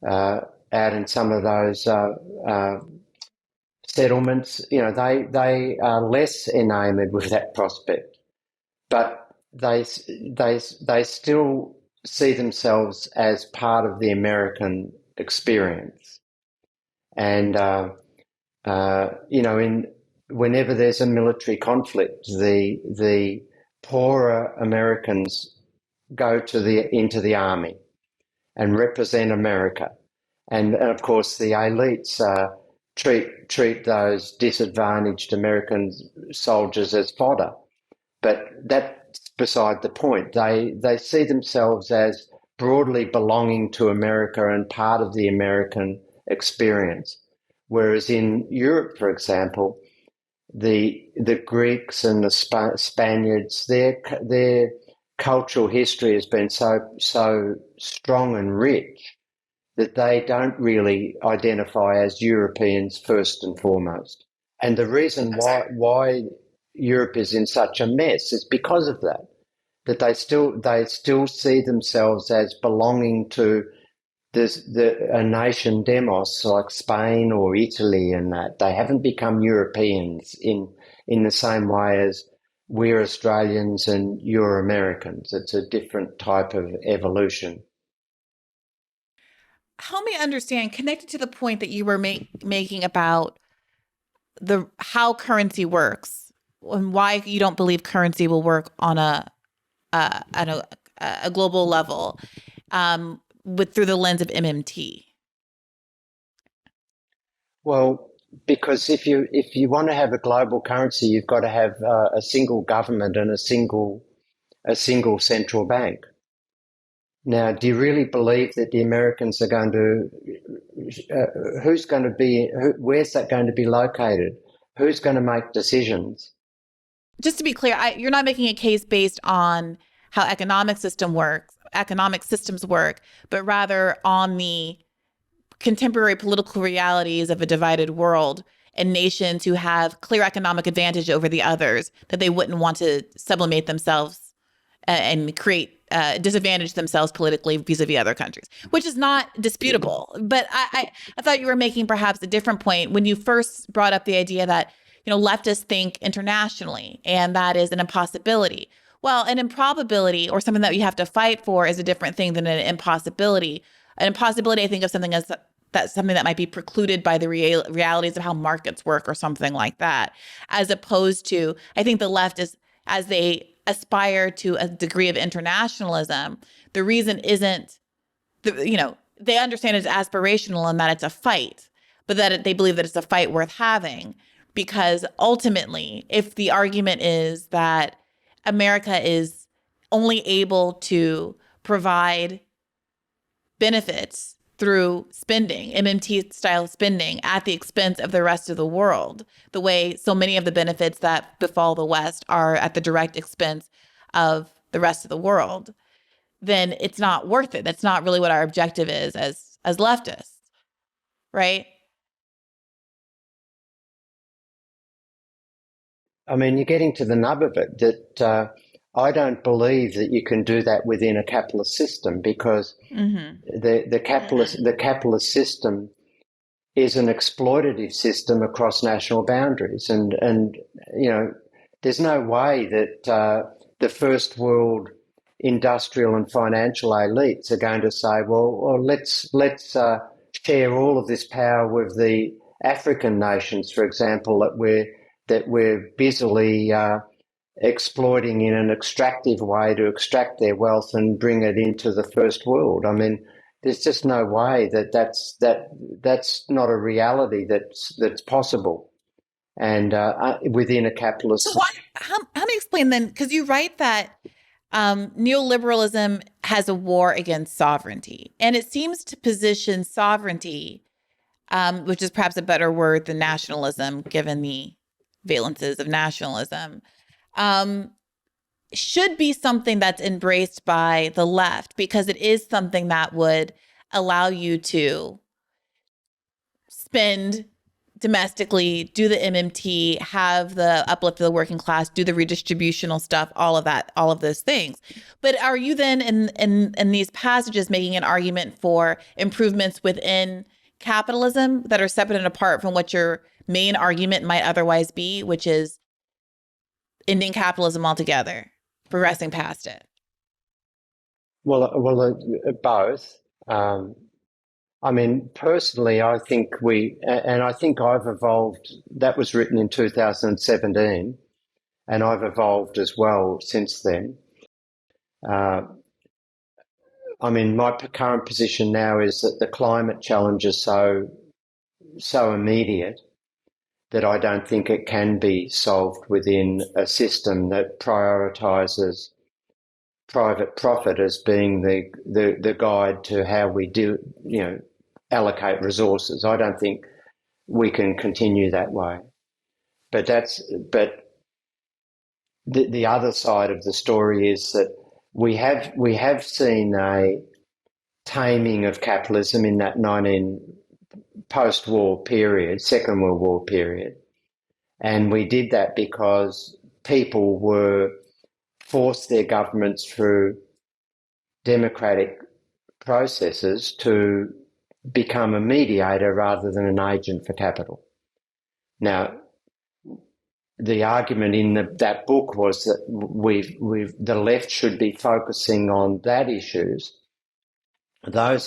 out in some of those settlements, you know, they are less enamored with that prospect, but they still see themselves as part of the American experience, and you know, whenever there's a military conflict, the poorer Americans go into the army and represent America, and of course the elites treat those disadvantaged American soldiers as fodder. But that's beside the point. They see themselves as broadly belonging to America and part of the American experience. Whereas in Europe, for example, the Greeks and the Spaniards, their cultural history has been so strong and rich that they don't really identify as Europeans first and foremost. And the reason why Europe is in such a mess is because of that. That they still see themselves as belonging to a nation demos like Spain or Italy, and that they haven't become Europeans in the same way as we're Australians and you're Americans. It's a different type of evolution. Help me understand, connected to the point that you were making about the how currency works and why you don't believe currency will work on on a global level, with through the lens of MMT. Well, because if you want to have a global currency, you've got to have a single government and a single central bank. Now, do you really believe that the Americans are going to? Who's going to be? Where's that going to be located? Who's going to make decisions? Just to be clear, you're not making a case based on how economic systems work, but rather on the contemporary political realities of a divided world and nations who have clear economic advantage over the others, that they wouldn't want to sublimate themselves and create disadvantage themselves politically vis-a-vis other countries, which is not disputable. But I thought you were making perhaps a different point when you first brought up the idea that, leftists think internationally, and that is an impossibility. Well, an improbability or something that you have to fight for is a different thing than an impossibility. An impossibility, I think of something as that's something that might be precluded by the realities of how markets work or something like that, as opposed to, I think the left is, as they aspire to a degree of internationalism, the reason isn't, they understand it's aspirational and that it's a fight, but that they believe that it's a fight worth having. Because ultimately, if the argument is that America is only able to provide benefits through spending, MMT style spending, at the expense of the rest of the world, the way so many of the benefits that befall the West are at the direct expense of the rest of the world, then it's not worth it. That's not really what our objective is as leftists, right? I mean, you're getting to the nub of it that I don't believe that you can do that within a capitalist system because the capitalist system is an exploitative system across national boundaries, and there's no way that the first world industrial and financial elites are going to say, well let's share all of this power with the African nations, for example, that we're busily exploiting in an extractive way to extract their wealth and bring it into the first world. I mean, there's just no way that's not a reality that's possible, and within a capitalist. So how me explain then, because you write that neoliberalism has a war against sovereignty, and it seems to position sovereignty, which is perhaps a better word than nationalism, given the valences of nationalism, should be something that's embraced by the left because it is something that would allow you to spend domestically, do the MMT, have the uplift of the working class, do the redistributional stuff, all of that, all of those things. But are you then in these passages making an argument for improvements within capitalism that are separate and apart from what your main argument might otherwise be, which is ending capitalism altogether, progressing past it? Well, both. I mean, personally, I think I think I've evolved. That was written in 2017, and I've evolved as well since then. I mean, my current position now is that the climate challenge is so immediate that I don't think it can be solved within a system that prioritises private profit as being the guide to how we do, allocate resources. I don't think we can continue that way. but the other side of the story is that we have seen a taming of capitalism in that 19 post-war period, Second World War period, and we did that because people were forced their governments through democratic processes to become a mediator rather than an agent for capital. Now, the argument in that book was that the left should be focusing on those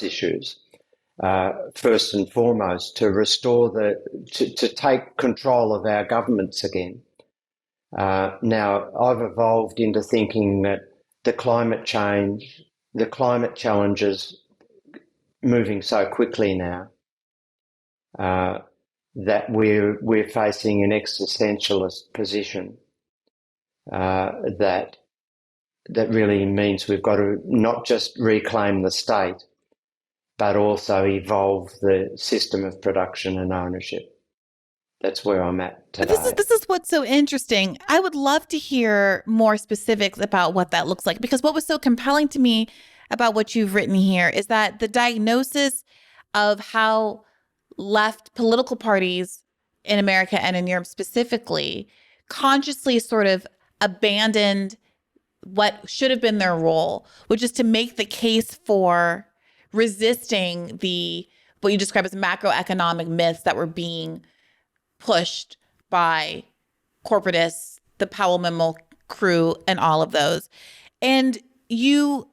issues, first and foremost, to restore to take control of our governments again. Now, I've evolved into thinking that the climate challenges moving so quickly now, that we're facing an existentialist position, that really means we've got to not just reclaim the state, but also evolve the system of production and ownership. That's where I'm at But today. this is what's so interesting. I would love to hear more specifics about what that looks like, because what was so compelling to me about what you've written here is that the diagnosis of how left political parties in America and in Europe specifically consciously sort of abandoned what should have been their role, which is to make the case for resisting the what you describe as macroeconomic myths that were being pushed by corporatists, the Powell Memo crew, and all of those. And you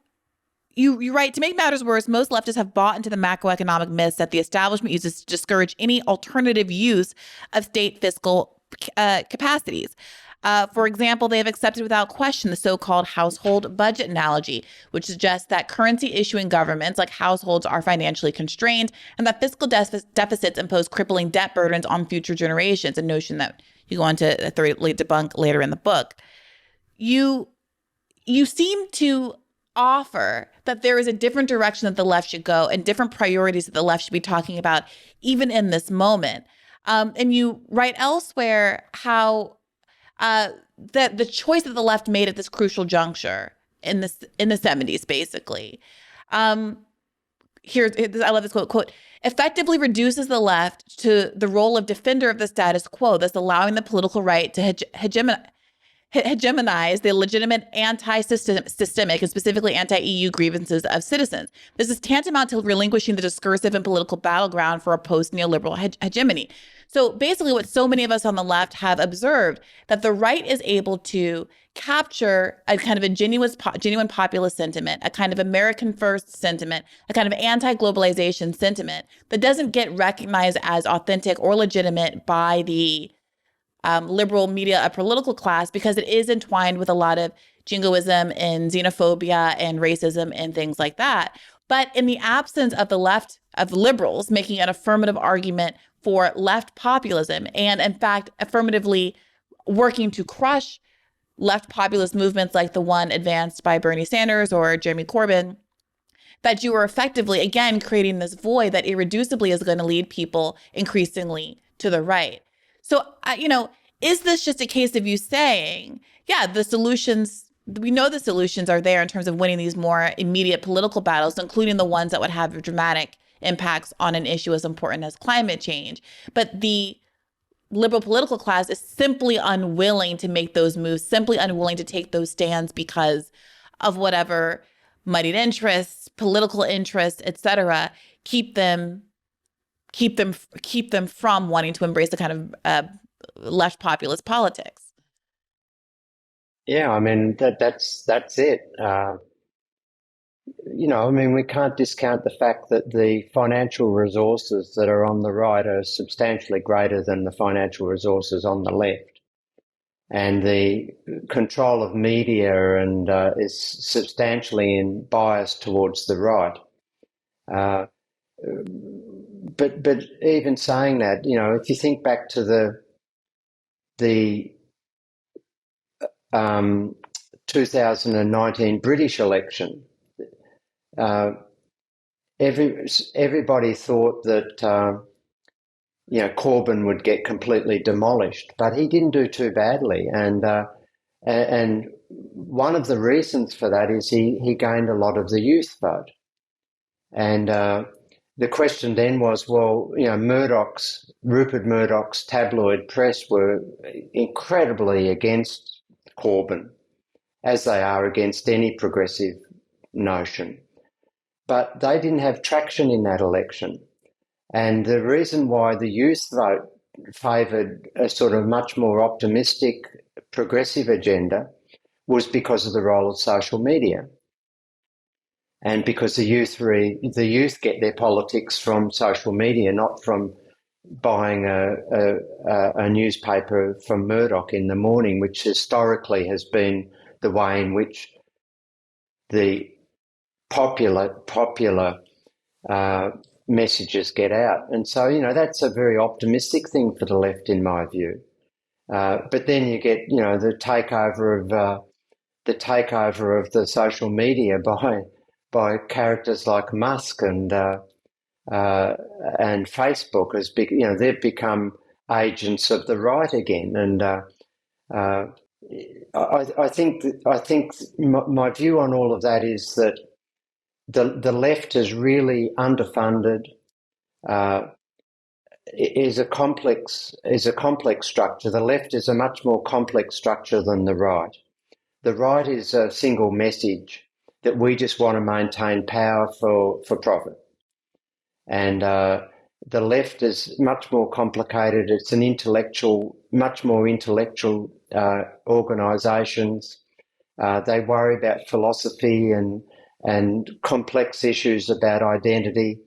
write, to make matters worse, most leftists have bought into the macroeconomic myths that the establishment uses to discourage any alternative use of state fiscal capacities. For example, they have accepted without question the so-called household budget analogy, which suggests that currency issuing governments like households are financially constrained and that fiscal deficits impose crippling debt burdens on future generations, a notion that you go on to thoroughly debunk later in the book. You seem to offer that there is a different direction that the left should go and different priorities that the left should be talking about, even in this moment. And you write elsewhere how that the choice that the left made at this crucial juncture in the 70s, basically. I love this quote, effectively reduces the left to the role of defender of the status quo, thus allowing the political right to hegemonize the legitimate anti-systemic and specifically anti-EU grievances of citizens. This is tantamount to relinquishing the discursive and political battleground for a post-neoliberal hegemony. So basically what so many of us on the left have observed, that the right is able to capture a kind of a genuine populist sentiment, a kind of American first sentiment, a kind of anti-globalization sentiment that doesn't get recognized as authentic or legitimate by the liberal media, a political class, because it is entwined with a lot of jingoism and xenophobia and racism and things like that. But in the absence of the left, of liberals making an affirmative argument for left populism, and in fact, affirmatively working to crush left populist movements like the one advanced by Bernie Sanders or Jeremy Corbyn, that you are effectively, again, creating this void that irreducibly is going to lead people increasingly to the right. So, is this just a case of you saying, yeah, we know the solutions are there in terms of winning these more immediate political battles, including the ones that would have dramatic impacts on an issue as important as climate change. But the liberal political class is simply unwilling to make those moves, simply unwilling to take those stands because of whatever moneyed interests, political interests, et cetera, keep them from wanting to embrace the kind of left populist politics. Yeah, I mean that's it. We can't discount the fact that the financial resources that are on the right are substantially greater than the financial resources on the left, and the control of media and is substantially biased towards the right. But even saying that, if you think back to the 2019 British election, everybody thought that Corbyn would get completely demolished. But he didn't do too badly, and one of the reasons for that is he gained a lot of the youth vote. And the question then was, well, Rupert Murdoch's tabloid press were incredibly against Corbyn, as they are against any progressive notion. But they didn't have traction in that election. And the reason why the youth vote favoured a sort of much more optimistic, progressive agenda was because of the role of social media. And because the youth get their politics from social media, not from buying a newspaper from Murdoch in the morning, which historically has been the way in which the popular messages get out. And so, that's a very optimistic thing for the left, in my view. But then you get, the takeover of the social media by characters like Musk and Facebook as big. They've become agents of the right again. And I think my view on all of that is that the left is really underfunded. Is a complex structure. The left is a much more complex structure than the right. The right is a single message that we just want to maintain power for profit. And the left is much more complicated. It's much more intellectual organisations. They worry about philosophy and complex issues about identity.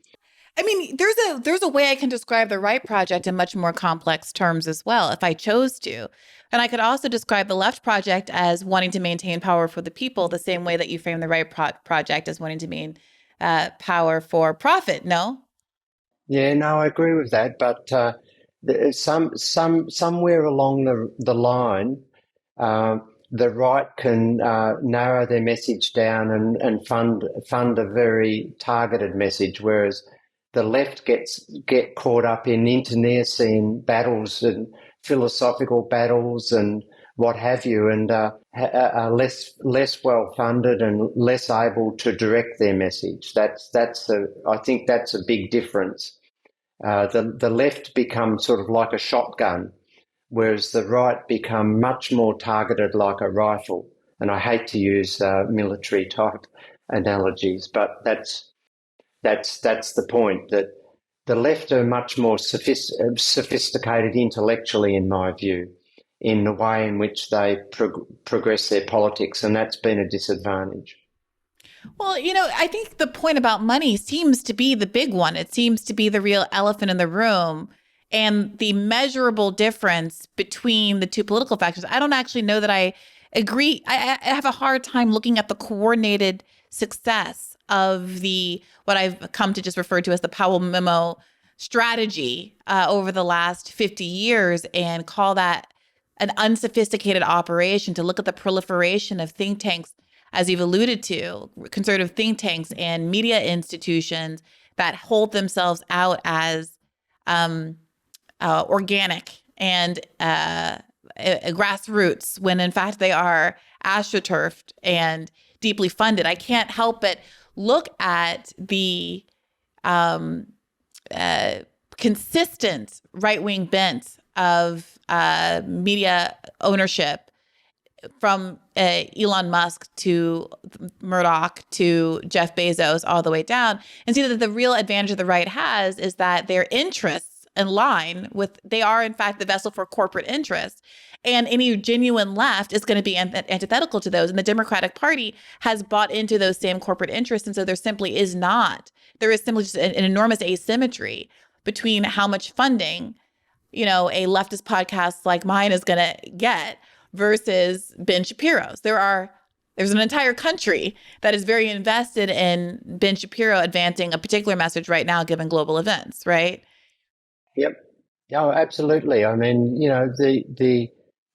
I mean, there's a way I can describe the right project in much more complex terms as well, if I chose to. And I could also describe the left project as wanting to maintain power for the people, the same way that you frame the right project as wanting to maintain power for profit. No? Yeah, no, I agree with that. But somewhere along the line, the right can narrow their message down and fund a very targeted message, whereas the left get caught up in internecine battles and philosophical battles and what have you, and are less well funded and less able to direct their message. I think that's a big difference. The left becomes sort of like a shotgun, whereas the right become much more targeted like a rifle. And I hate to use military type analogies, but that's the point, that the left are much more sophisticated intellectually, in my view, in the way in which they progress their politics, and that's been a disadvantage. Well, I think the point about money seems to be the big one. It seems to be the real elephant in the room and the measurable difference between the two political factors. I don't actually know that I agree. I have a hard time looking at the coordinated success of what I've come to just refer to as the Powell Memo strategy over the last 50 years and call that an unsophisticated operation, to look at the proliferation of think tanks, as you've alluded to, conservative think tanks and media institutions that hold themselves out as organic and grassroots, when in fact they are astroturfed and deeply funded. I can't help but look at the consistent right-wing bent of media ownership, from Elon Musk to Murdoch to Jeff Bezos all the way down, and see that the real advantage of the right has is that their interests align with, they are in fact the vessel for corporate interests. And any genuine left is going to be antithetical to those. And the Democratic Party has bought into those same corporate interests. And so there is simply just an enormous asymmetry between how much funding, a leftist podcast like mine is going to get versus Ben Shapiro's. There's an entire country that is very invested in Ben Shapiro advancing a particular message right now, given global events, right? Yep. Oh, absolutely. I mean,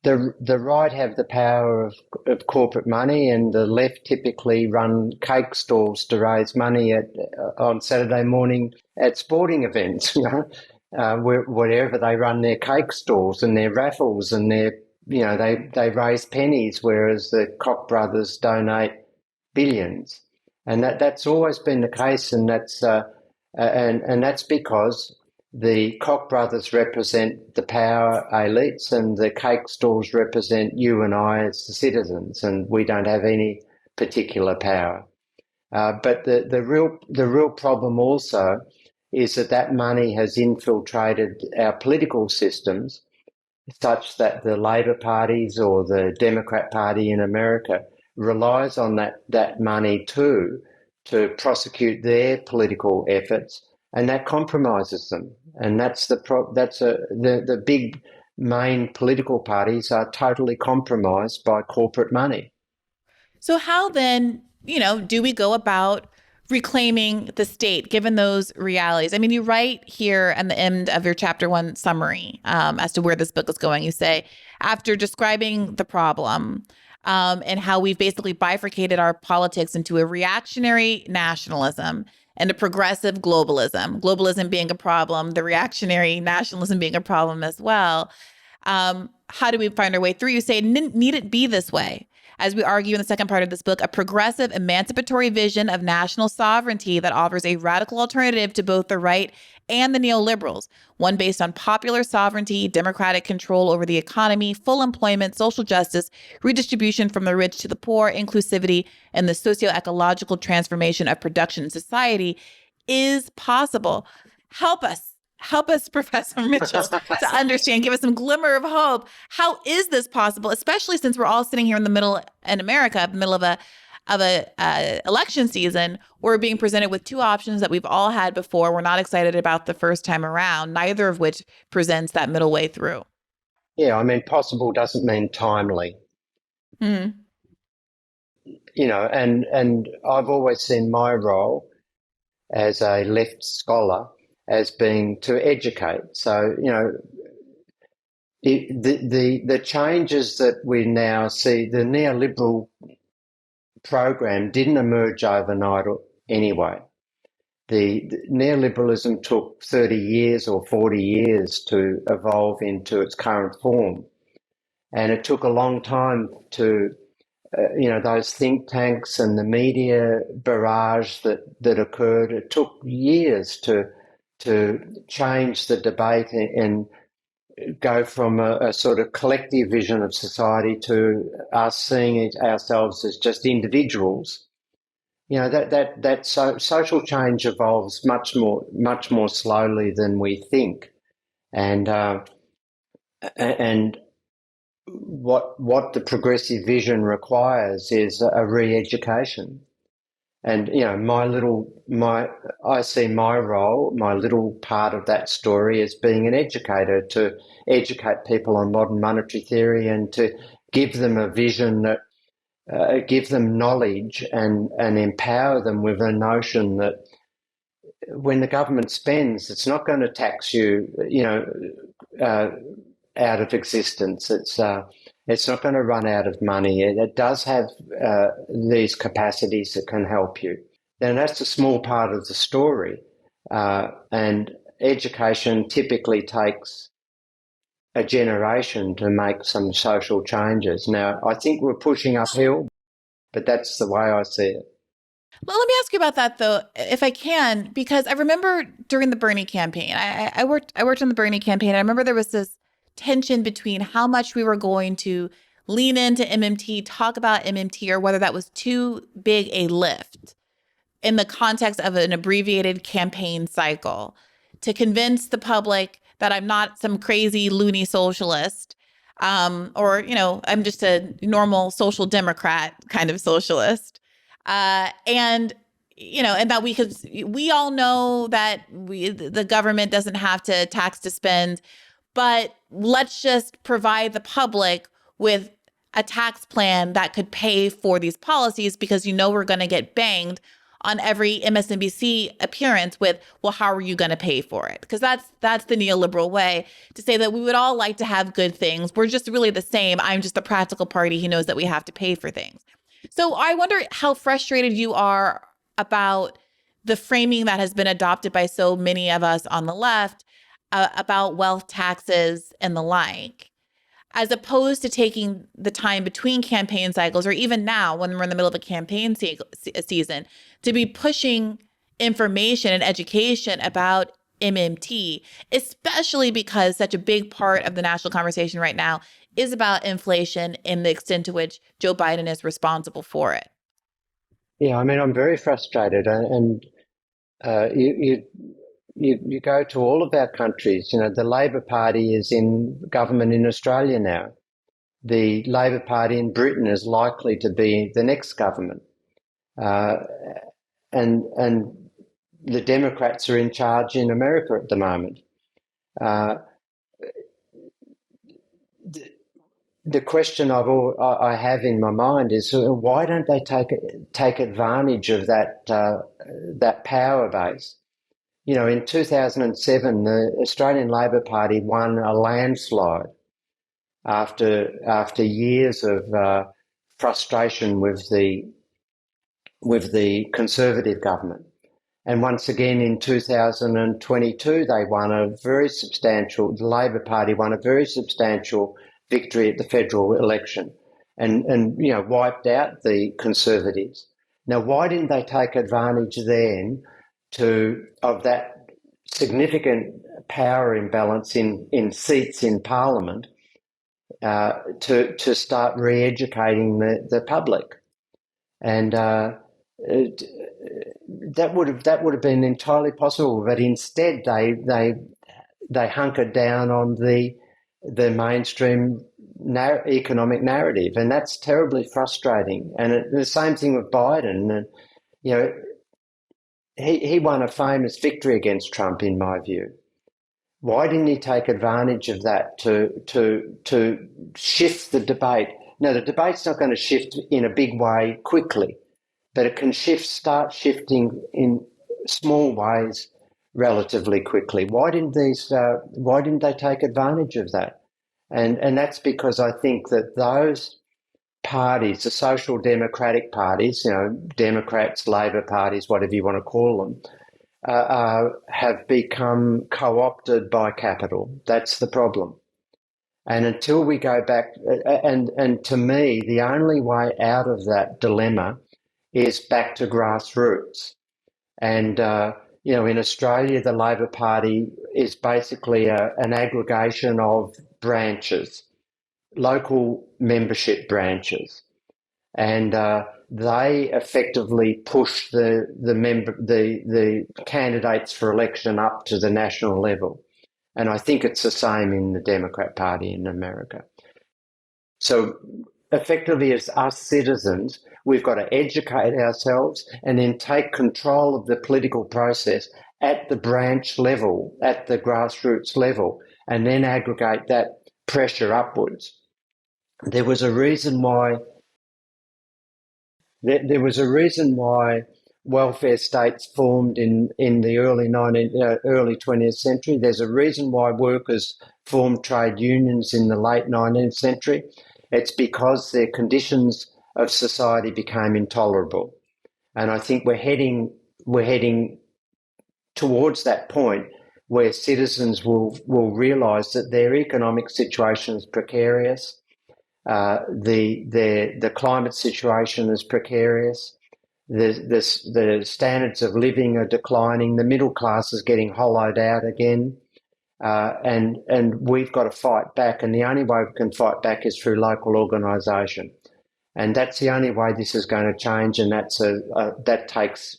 the right have the power of corporate money, and the left typically run cake stalls to raise money on Saturday morning at sporting events, wherever they run their cake stalls and their raffles and they raise pennies, whereas the Koch brothers donate billions, and that's always been the case, and that's because the Koch brothers represent the power elites, and the cake stalls represent you and I as the citizens, and we don't have any particular power. But the real problem also is that money has infiltrated our political systems, such that the Labor parties or the Democrat Party in America relies on that money too to prosecute their political efforts, and that compromises them. And the big main political parties are totally compromised by corporate money. So how then, do we go about reclaiming the state given those realities? I mean, you write here at the end of your chapter 1 summary as to where this book is going. You say, after describing the problem and how we've basically bifurcated our politics into a reactionary nationalism and a progressive globalism being a problem, the reactionary nationalism being a problem as well. How do we find our way through? You say, need it be this way? As we argue in the second part of this book, a progressive, emancipatory vision of national sovereignty that offers a radical alternative to both the right and the neoliberals, one based on popular sovereignty, democratic control over the economy, full employment, social justice, redistribution from the rich to the poor, inclusivity, and the socio-ecological transformation of production and society is possible. Help us, Professor Mitchell, to understand, give us some glimmer of hope. How is this possible, especially since we're all sitting here in the middle in America, middle of a election season, we're being presented with two options that we've all had before. We're not excited about the first time around, neither of which presents that middle way through. Yeah, I mean, possible doesn't mean timely. Mm-hmm. And I've always seen my role as a left scholar as being to educate. So, the changes that we now see, the neoliberal program didn't emerge overnight anyway. The neoliberalism took 30 years or 40 years to evolve into its current form. And it took a long time to, those think tanks and the media barrage that occurred, it took years to change the debate and go from a sort of collective vision of society to us seeing ourselves as just individuals. Social change evolves much more slowly than we think, and what the progressive vision requires is a re-education. And I see my role, my little part of that story, as being an educator, to educate people on modern monetary theory and to give them a vision that give them knowledge and empower them with a notion that when the government spends, it's not going to tax you, out of existence. It's not going to run out of money. It does have these capacities that can help you. And that's a small part of the story. And education typically takes a generation to make some social changes. Now, I think we're pushing uphill, but that's the way I see it. Well, let me ask you about that, though, if I can, because I remember during the Bernie campaign, I worked on the Bernie campaign. And I remember there was this tension between how much we were going to lean into MMT, talk about MMT, or whether that was too big a lift in the context of an abbreviated campaign cycle to convince the public that I'm not some crazy loony socialist, or, I'm just a normal social democrat kind of socialist. And that we all know that the government doesn't have to tax to spend, but let's just provide the public with a tax plan that could pay for these policies, because we're going to get banged on every MSNBC appearance with, well, how are you going to pay for it? Because that's the neoliberal way to say that we would all like to have good things. We're just really the same. I'm just the practical party who knows that we have to pay for things. So I wonder how frustrated you are about the framing that has been adopted by so many of us on the left, about wealth taxes and the like, as opposed to taking the time between campaign cycles, or even now when we're in the middle of a campaign season, to be pushing information and education about MMT, especially because such a big part of the national conversation right now is about inflation and the extent to which Joe Biden is responsible for it. Yeah, I mean, I'm very frustrated, and you go to all of our countries. You know, the Labor Party is in government in Australia now. The Labor Party in Britain is likely to be the next government, uh, and the Democrats are in charge in America at the moment. Uh, the question I have in my mind is why don't they take advantage of that power base? You know, in 2007, the Australian Labor Party won a landslide after years of frustration with the Conservative government. And once again in 2022, the Labor Party won a very substantial victory at the federal election and you know, wiped out the Conservatives. Now, why didn't they take advantage then of that significant power imbalance in seats in Parliament to start re-educating the public? And that would have been entirely possible, but instead they hunkered down on the mainstream economic narrative, and that's terribly frustrating. And the same thing with Biden. And you know, he won a famous victory against Trump, in my view. Why didn't he take advantage of that to shift the debate? Now, the debate's not going to shift in a big way quickly, but it can start shifting in small ways relatively quickly. Why didn't they take advantage of that? And that's because I think that those parties, the social democratic parties, you know, Democrats, Labor parties, whatever you want to call them, have become co-opted by capital. That's the problem. And until we go back, and to me, the only way out of that dilemma is back to grassroots. And, you know, in Australia, the Labor Party is basically an aggregation of branches, local membership branches. And they effectively push the candidates for election up to the national level. And I think it's the same in the Democrat Party in America. So effectively, as us citizens, we've got to educate ourselves and then take control of the political process at the branch level, at the grassroots level, and then aggregate that pressure upwards. There was a reason why welfare states formed in the early 20th century. There's a reason why workers formed trade unions in the late 19th century. It's because their conditions of society became intolerable. And I think we're heading towards that point where citizens will realise that their economic situation is precarious, the climate situation is precarious, the standards of living are declining, the middle class is getting hollowed out again, and we've got to fight back. And the only way we can fight back is through local organisation, and that's the only way this is going to change. And that takes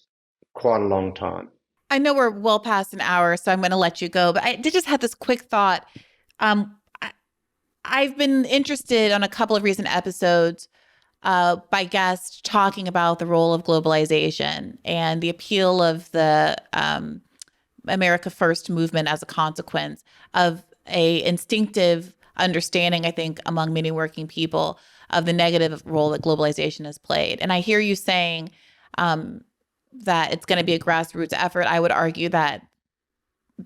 quite a long time. I know we're well past an hour, so I'm going to let you go. But I did just have this quick thought. I've been interested on a couple of recent episodes by guests talking about the role of globalization and the appeal of the America First movement as a consequence of a instinctive understanding, I think, among many working people of the negative role that globalization has played. And I hear you saying that it's going to be a grassroots effort. I would argue that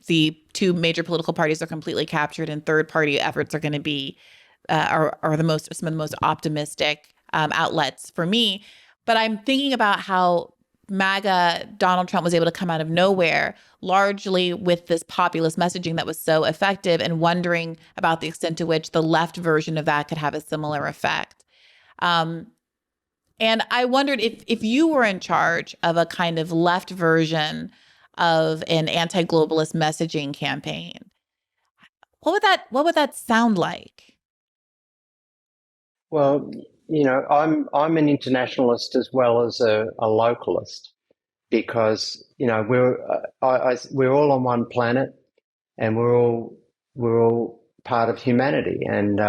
the two major political parties are completely captured, and third-party efforts are going to be are some of the most optimistic outlets for me. But I'm thinking about how MAGA, Donald Trump was able to come out of nowhere, largely with this populist messaging that was so effective, and wondering about the extent to which the left version of that could have a similar effect. Um, and I wondered if you were in charge of a kind of left version of an anti-globalist messaging campaign, what would that sound like? Well, I'm an internationalist as well as a localist because we're all on one planet and we're all part of humanity, and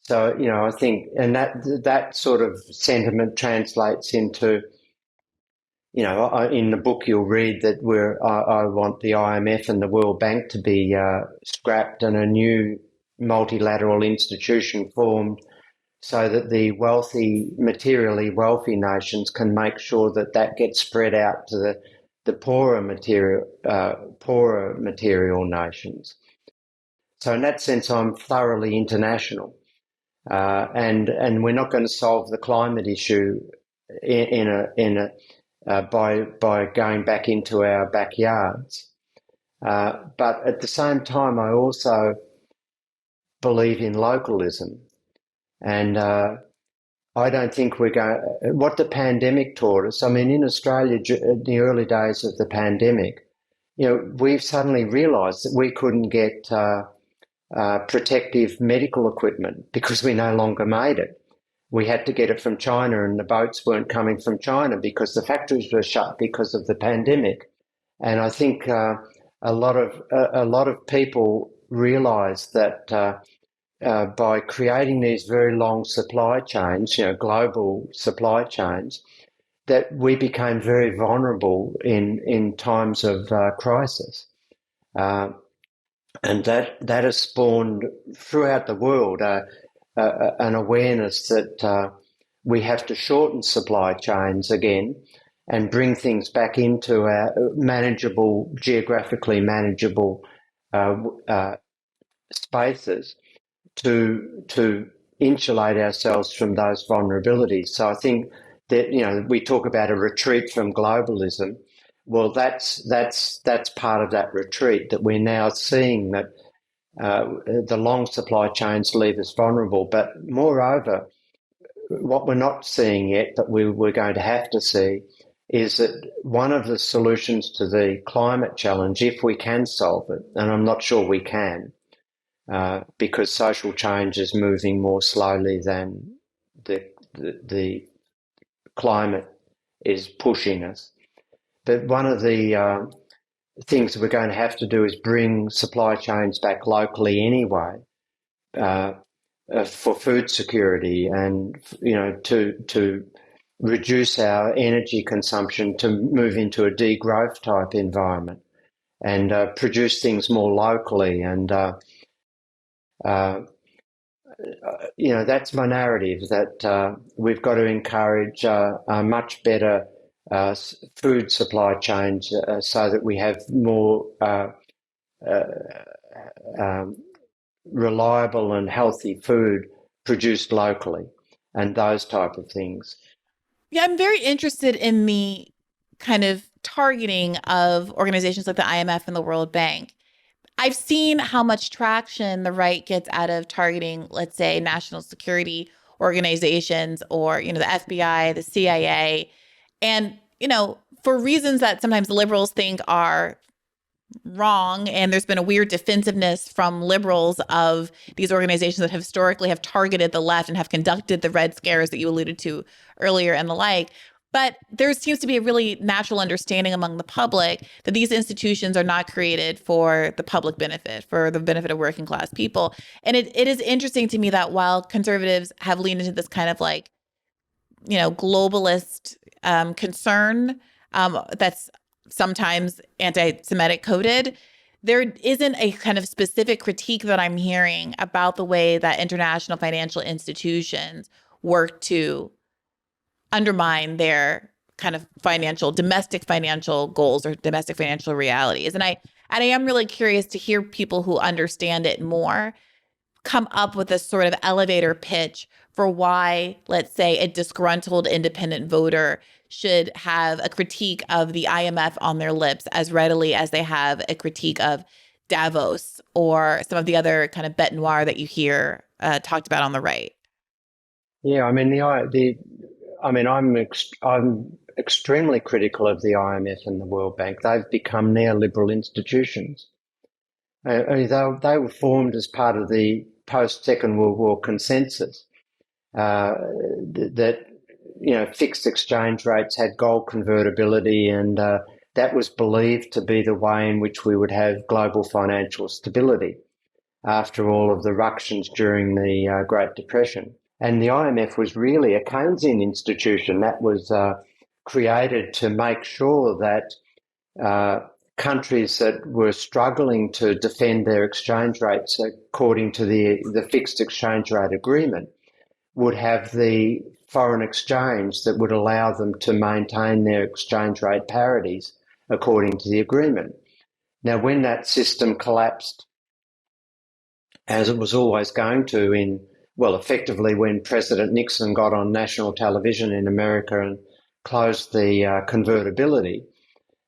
so I think, and that sort of sentiment translates into, in the book you'll read that I want the IMF and the World Bank to be scrapped and a new multilateral institution formed so that the materially wealthy nations can make sure that that gets spread out to the poorer material nations. So in that sense, I'm thoroughly international, and we're not going to solve the climate issue by going back into our backyards. But at the same time, I also believe in localism, and I don't think we're going. What the pandemic taught us, I mean, in Australia, in the early days of the pandemic, we've suddenly realised that we couldn't get protective medical equipment because we no longer made it. We had to get it from China, and the boats weren't coming from China because the factories were shut because of the pandemic. And I think a lot of people realised that by creating these very long supply chains, global supply chains, that we became very vulnerable in times of crisis. And that has spawned throughout the world an awareness that we have to shorten supply chains again and bring things back into our geographically manageable spaces to insulate ourselves from those vulnerabilities. So I think that we talk about a retreat from globalism. Well, that's part of that retreat, that we're now seeing that the long supply chains leave us vulnerable. But moreover, what we're not seeing yet, but we're going to have to see, is that one of the solutions to the climate challenge, if we can solve it, and I'm not sure we can, because social change is moving more slowly than the climate is pushing us. But one of the things that we're going to have to do is bring supply chains back locally anyway, for food security, and to reduce our energy consumption, to move into a degrowth type environment, and produce things more locally. And that's my narrative, that we've got to encourage a much better food supply chains, so that we have more reliable and healthy food produced locally, and those type of things. Yeah, I'm very interested in the kind of targeting of organizations like the IMF and the World Bank. I've seen how much traction the right gets out of targeting, let's say, national security organizations, or, the FBI, the CIA. And, for reasons that sometimes liberals think are wrong, and there's been a weird defensiveness from liberals of these organizations that historically have targeted the left and have conducted the Red Scares that you alluded to earlier and the like. But there seems to be a really natural understanding among the public that these institutions are not created for the public benefit, for the benefit of working class people. And it is interesting to me that while conservatives have leaned into this kind of globalist concern, that's sometimes anti-Semitic coded, there isn't a kind of specific critique that I'm hearing about the way that international financial institutions work to undermine their kind of domestic financial goals or domestic financial realities. And I am really curious to hear people who understand it more come up with a sort of elevator pitch for why, let's say, a disgruntled independent voter should have a critique of the IMF on their lips as readily as they have a critique of Davos or some of the other kind of bête noire that you hear talked about on the right. Yeah, I mean I'm extremely critical of the IMF and the World Bank. They've become neoliberal institutions. They were formed as part of the post Second World War consensus that fixed exchange rates had gold convertibility, and that was believed to be the way in which we would have global financial stability after all of the ructions during the Great Depression. And the IMF was really a Keynesian institution that was created to make sure that countries that were struggling to defend their exchange rates according to the fixed exchange rate agreement would have the foreign exchange that would allow them to maintain their exchange rate parities according to the agreement. Now, when that system collapsed, as it was always going to effectively when President Nixon got on national television in America and closed the convertibility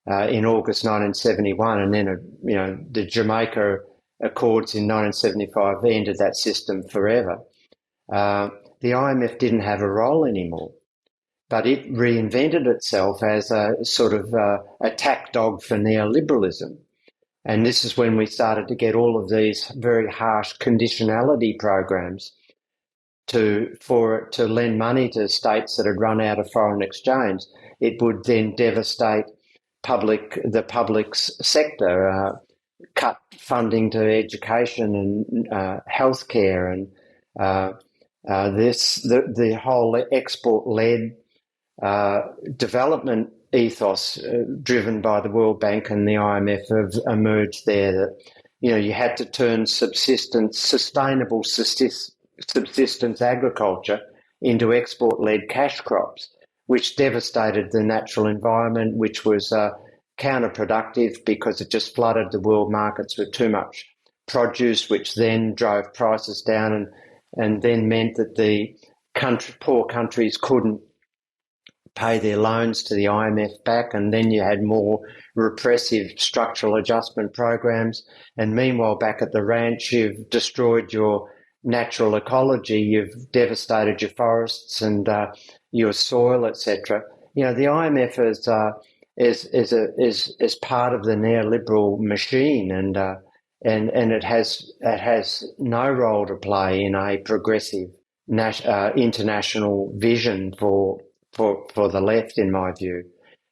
in August 1971, and then the Jamaica Accords in 1975 ended that system forever. The IMF didn't have a role anymore, but it reinvented itself as a sort of attack dog for neoliberalism. And this is when we started to get all of these very harsh conditionality programs to lend money to states that had run out of foreign exchange. It would then devastate the public's sector, cut funding to education and healthcare, and the whole export-led development ethos driven by the World Bank and the IMF have emerged there. That you had to turn sustainable subsistence agriculture into export-led cash crops, which devastated the natural environment, which was counterproductive because it just flooded the world markets with too much produce, which then drove prices down and then meant that the poor countries couldn't pay their loans to the IMF back, and then you had more repressive structural adjustment programs. And meanwhile, back at the ranch, you've destroyed your natural ecology, you've devastated your forests and your soil, etc. The IMF is part of the neoliberal machine, and it has no role to play in a progressive international vision for the left, in my view.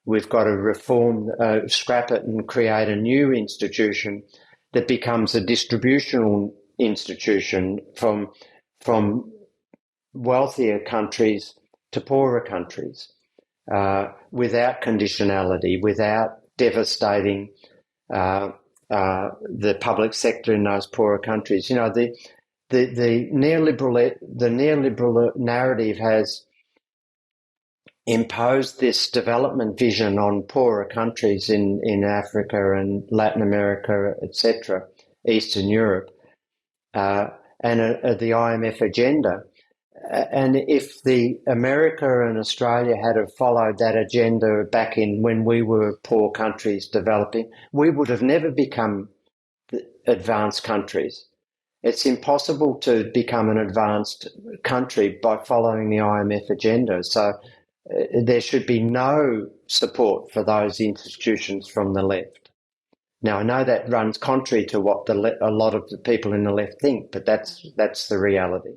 We've got to reform, scrap it and create a new institution that becomes a distributional institution from wealthier countries to poorer countries, without conditionality, without devastating the public sector in those poorer countries. The neoliberal narrative has imposed this development vision on poorer countries in Africa and Latin America, etc., Eastern Europe, and the IMF agenda. And if the America and Australia had have followed that agenda back in when we were poor countries developing, we would have never become advanced countries. It's impossible to become an advanced country by following the IMF agenda. So there should be no support for those institutions from the left. Now, I know that runs contrary to what a lot of the people in the left think, but that's the reality.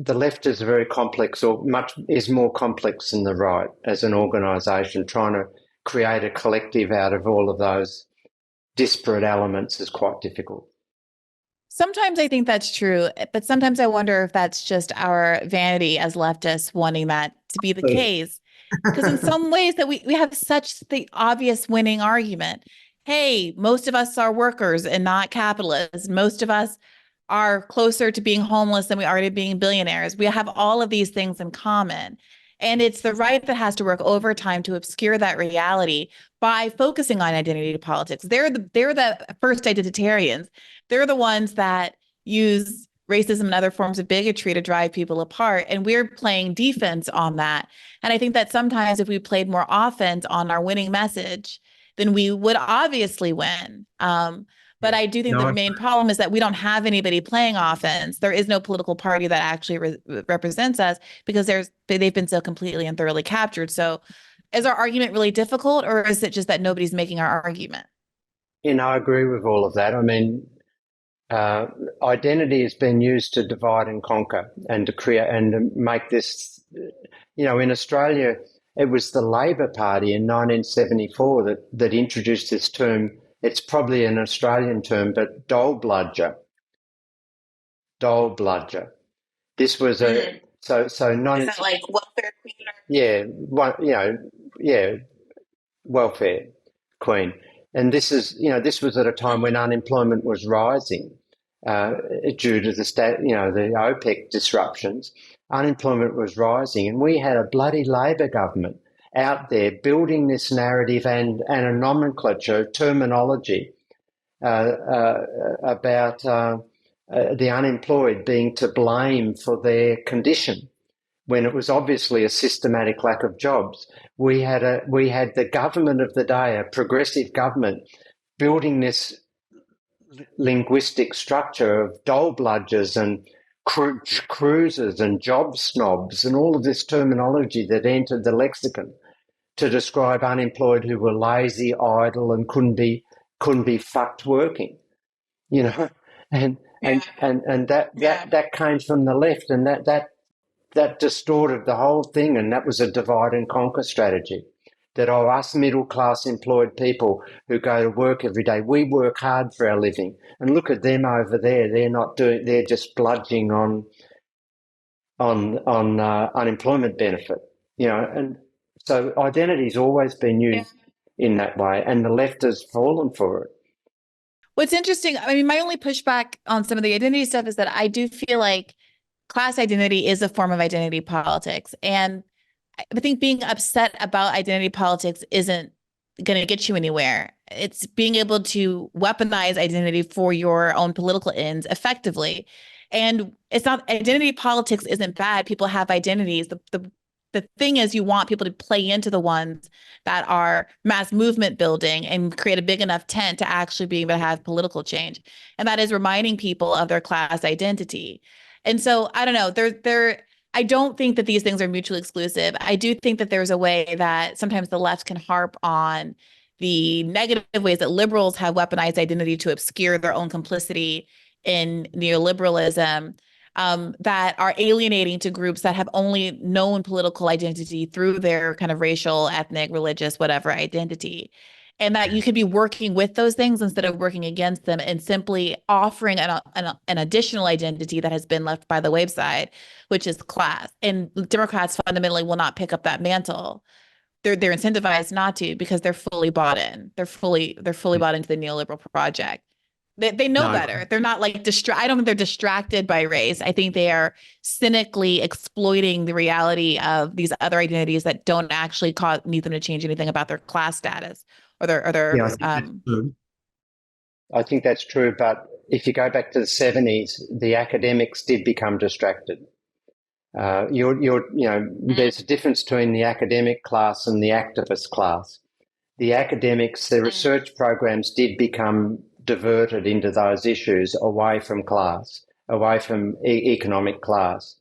The left is very complex, is more complex than the right as an organisation. Trying to create a collective out of all of those disparate elements is quite difficult. Sometimes I think that's true, but sometimes I wonder if that's just our vanity as leftists wanting that to be the case. Because in some ways that we have such the obvious winning argument. Hey, most of us are workers and not capitalists. Most of us are closer to being homeless than we are to being billionaires. We have all of these things in common. And it's the right that has to work overtime to obscure that reality by focusing on identity politics. They're the first identitarians. They're the ones that use racism and other forms of bigotry to drive people apart. And we're playing defense on that. And I think that sometimes if we played more offense on our winning message, then we would obviously win. But Yeah. I do think No, the main problem is that we don't have anybody playing offense. There is no political party that actually represents us because they've been so completely and thoroughly captured. So is our argument really difficult, or is it just that nobody's making our argument? I agree with all of that. I mean, uh, identity has been used to divide and conquer and to create and to make this. In Australia, it was the Labor Party in 1974 that introduced this term. It's probably an Australian term, but dole bludger. Dole bludger. This was a so Is 19, that like welfare queen? yeah, one, yeah, welfare queen. And this was at a time when unemployment was rising uh, due to the OPEC disruptions. Unemployment was rising, and we had a bloody Labor government out there building this narrative and a nomenclature, terminology about the unemployed being to blame for their condition when it was obviously a systematic lack of jobs. We had the government of the day, a progressive government, building this linguistic structure of dole bludgers and cruisers and job snobs and all of this terminology that entered the lexicon to describe unemployed who were lazy, idle, and couldn't be fucked working, you know, and Yeah. that came from the left, and that distorted the whole thing, and that was a divide and conquer strategy. That us middle class employed people who go to work every day, we work hard for our living, and look at them over there. They're just bludging on unemployment benefit, and so identity's always been used in that way, and the left has fallen for it. What's interesting, I mean, my only pushback on some of the identity stuff is that I do feel like class identity is a form of identity politics. And I think being upset about identity politics isn't going to get you anywhere. It's being able to weaponize identity for your own political ends effectively. And it's not identity politics isn't bad. People have identities. The thing is you want people to play into the ones that are mass movement building and create a big enough tent to actually be able to have political change. And that is reminding people of their class identity. And so I don't know, I don't think that these things are mutually exclusive. I do think that there's a way that sometimes the left can harp on the negative ways that liberals have weaponized identity to obscure their own complicity in neoliberalism, that are alienating to groups that have only known political identity through their kind of racial, ethnic, religious, whatever identity. And that you could be working with those things instead of working against them and simply offering an additional identity that has been left by the wayside, which is class. And Democrats fundamentally will not pick up that mantle. They're incentivized not to because they're fully bought in. They're fully bought into the neoliberal project. They know No, better. They're not like I don't think they're distracted by race. I think they are cynically exploiting the reality of these other identities that don't actually need them to change anything about their class status or their yeah, I think that's true. But if you go back to the 70s, the academics did become distracted. There's a difference between the academic class and the activist class. The academics, the research programs did become diverted into those issues away from class, away from economic class.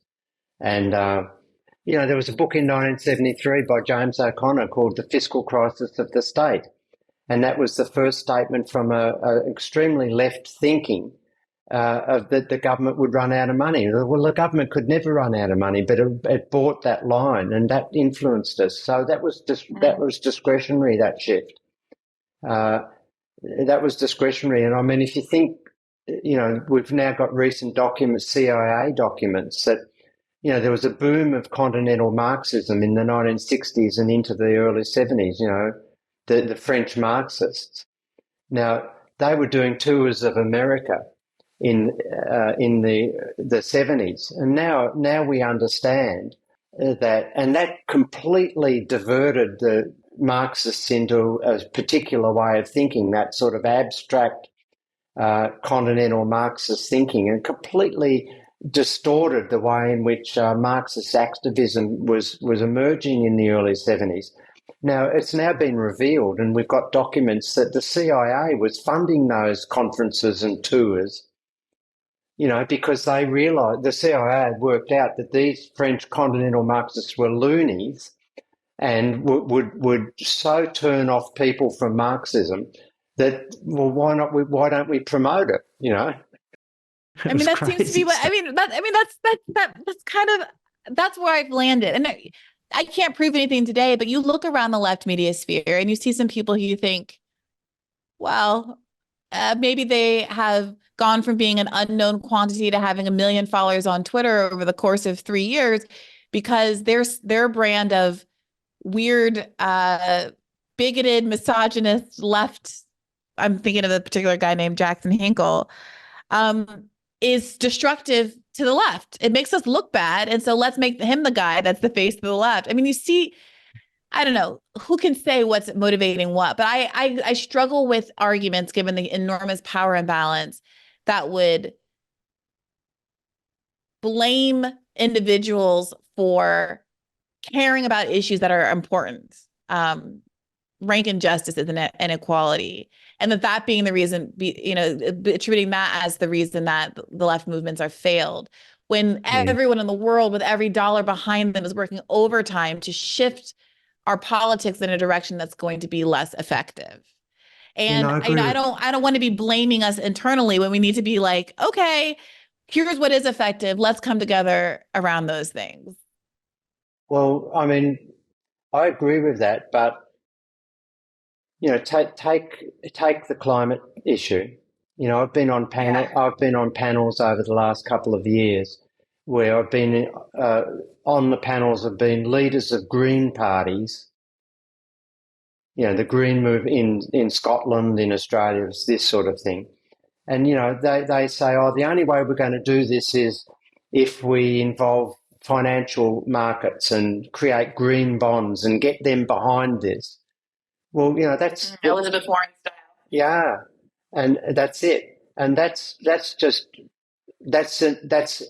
And, there was a book in 1973 by James O'Connor called The Fiscal Crisis of the State. And that was the first statement from a extremely left thinking that the government would run out of money. Well, the government could never run out of money, but it bought that line, and that influenced us. So that was discretionary. That shift, that was discretionary. And I mean, if you think, we've now got recent documents, CIA documents, that there was a boom of continental Marxism in the 1960s and into the early 70s. The French Marxists. Now they were doing tours of America in the 70s, and now we understand that, and that completely diverted the Marxists into a particular way of thinking, that sort of abstract continental Marxist thinking and completely distorted the way in which Marxist activism was emerging in the early 70s. Now, it's now been revealed, and we've got documents that the CIA was funding those conferences and tours, because they realised, the CIA had worked out that these French continental Marxists were loonies and would so turn off people from Marxism that, well, why don't we promote it? It I mean, was that seems to be crazy what stuff. that's kind of that's where I've landed. And I can't prove anything today, but you look around the left media sphere and you see some people who you think, well, maybe they have gone from being an unknown quantity to having 1 million followers on Twitter over the course of 3 years because their brand of weird, bigoted, misogynist left. I'm thinking of a particular guy named Jackson Hinkle. Um, is destructive to the left. It makes us look bad. And so let's make him the guy that's the face of the left. I mean, you see, I don't know who can say what's motivating what, but I struggle with arguments given the enormous power imbalance that would blame individuals for caring about issues that are important. Rank injustice is an inequality, and that being the reason, attributing that as the reason that the left movements are failed, when Yeah. everyone in the world with every dollar behind them is working overtime to shift our politics in a direction that's going to be less effective. And I agree. I don't want to be blaming us internally when we need to be like, okay, here's what is effective. Let's come together around those things. Well, I mean, I agree with that, but take the climate issue. I've been on panels over the last couple of years where I've been on the panels have been leaders of green parties. The green move in Scotland, in Australia, this sort of thing. And they say, oh, the only way we're going to do this is if we involve financial markets and create green bonds and get them behind this. Well, that's Elizabeth Warren style. yeah, and that's it. And that's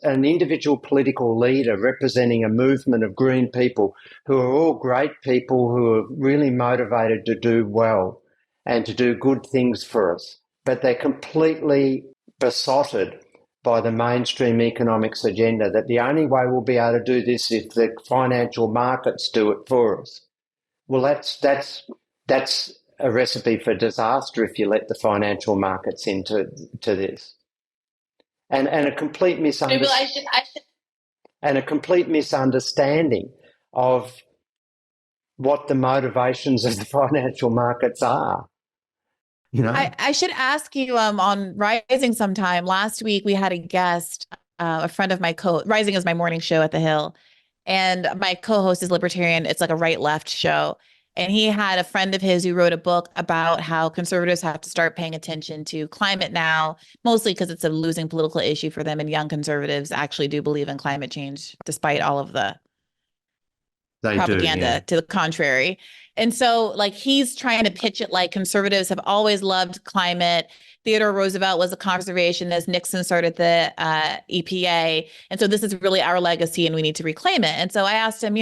an individual political leader representing a movement of green people who are all great people who are really motivated to do well and to do good things for us. But they're completely besotted by the mainstream economics agenda that the only way we'll be able to do this is if the financial markets do it for us. Well, that's a recipe for disaster if you let the financial markets into this. And a complete misunderstanding of what the motivations of the financial markets are. I should ask you on Rising sometime. Last week we had a guest, a friend of my Rising is my morning show at the Hill, and my co-host is libertarian. It's like a right-left show. And he had a friend of his who wrote a book about how conservatives have to start paying attention to climate now, mostly because it's a losing political issue for them. And young conservatives actually do believe in climate change, despite all of the They do, propaganda to the contrary. And so, like, he's trying to pitch it like conservatives have always loved climate. Theodore Roosevelt was a conservationist. Nixon started the EPA. And so this is really our legacy and we need to reclaim it. And so I asked him,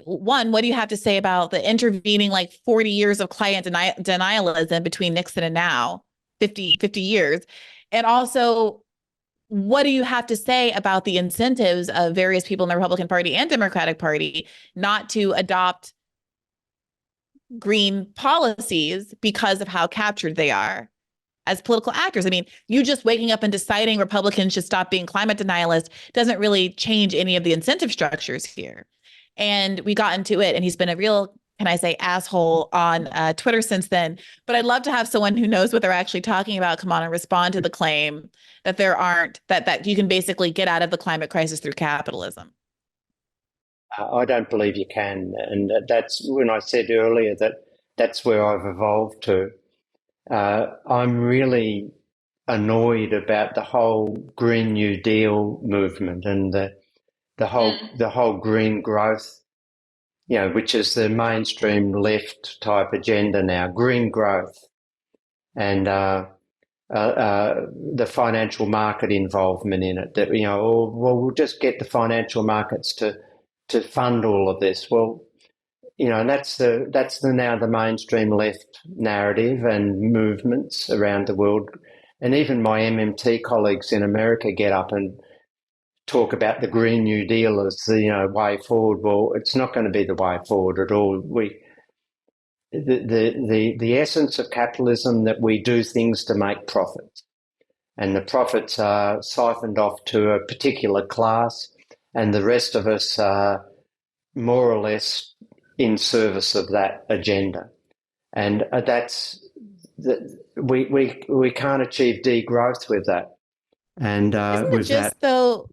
what do you have to say about the intervening like 40 years of climate denialism between Nixon and now, 50 years? And also, what do you have to say about the incentives of various people in the Republican Party and Democratic Party not to adopt green policies because of how captured they are as political actors? I mean, you just waking up and deciding Republicans should stop being climate denialists doesn't really change any of the incentive structures here. And we got into it, and he's been a real, can I say, asshole on Twitter since then. But I'd love to have someone who knows what they're actually talking about come on and respond to the claim that that you can basically get out of the climate crisis through capitalism. I don't believe you can. And that's when I said earlier that's where I've evolved to. I'm really annoyed about the whole Green New Deal movement and the whole green growth, which is the mainstream left type agenda now, green growth. And the financial market involvement in it. That well, we'll just get the financial markets to fund all of this. Well, and that's now the mainstream left narrative and movements around the world, and even my MMT colleagues in America get up and talk about the Green New Deal as the way forward. Well, it's not going to be the way forward at all. The essence of capitalism that we do things to make profits, and the profits are siphoned off to a particular class, and the rest of us are more or less in service of that agenda. And we can't achieve degrowth with that. And Isn't it with just that, though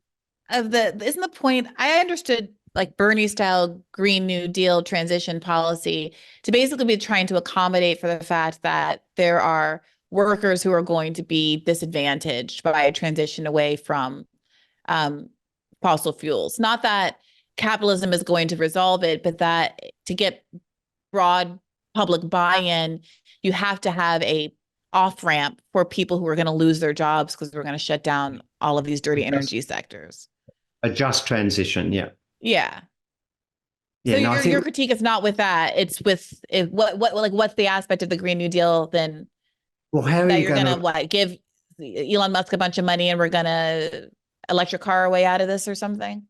isn't the point I understood like Bernie style Green New Deal transition policy to basically be trying to accommodate for the fact that there are workers who are going to be disadvantaged by a transition away from um, fossil fuels. Not that capitalism is going to resolve it, but that to get broad public buy-in, you have to have a off ramp for people who are going to lose their jobs because we're going to shut down all of these dirty energy sectors. a just transition, yeah. Yeah. So Yeah, no, I your think, critique is not with that. It's with what's the aspect of the Green New Deal then well, how are that you you're going gonna to, give Elon Musk a bunch of money and we're gonna electric car our way out of this or something?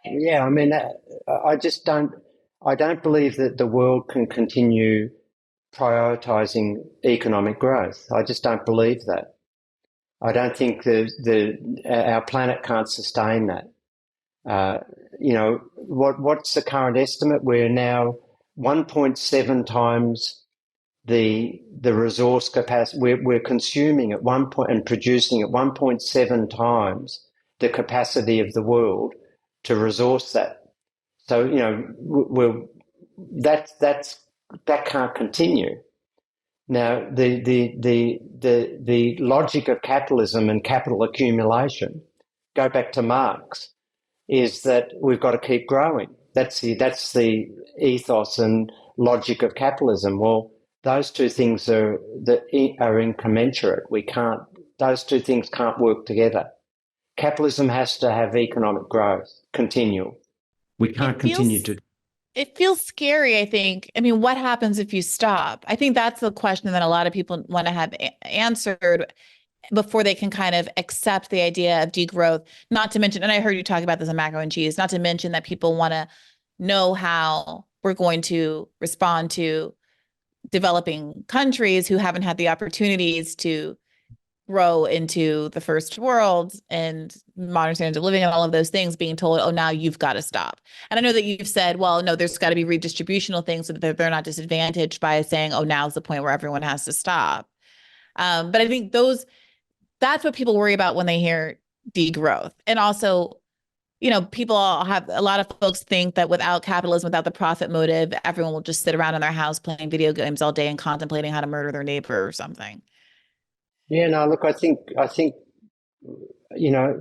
yeah, I mean, I just I don't believe that the world can continue prioritizing economic growth. I just don't believe that. I don't think our planet can't sustain that. Uh, what's the current estimate? We're now 1.7 times the resource capacity. We're consuming at one point and producing at 1.7 times the capacity of the world to resource that. So that can't continue. Now the logic of capitalism and capital accumulation, go back to Marx, is that we've got to keep growing. That's the ethos and logic of capitalism. Well, those two things are incommensurate. We can't; those two things can't work together. Capitalism has to have economic growth, continual. We can't It continue feels to. it feels scary, I think. I mean, what happens if you stop? I think that's the question that a lot of people want to have answered before they can kind of accept the idea of degrowth. Not to mention, and I heard you talk about this in Macro and Cheese, not to mention that people want to know how we're going to respond to developing countries who haven't had the opportunities to grow into the first world and modern standards of living and all of those things, being told, oh, now you've got to stop. And I know that you've said, well, no, there's got to be redistributional things so that they're not disadvantaged by saying, oh, now's the point where everyone has to stop. But I think that's what people worry about when they hear degrowth. And also, people have a lot of folks think that without capitalism, without the profit motive, everyone will just sit around in their house playing video games all day and contemplating how to murder their neighbor or something. Yeah, no. Look, I think you know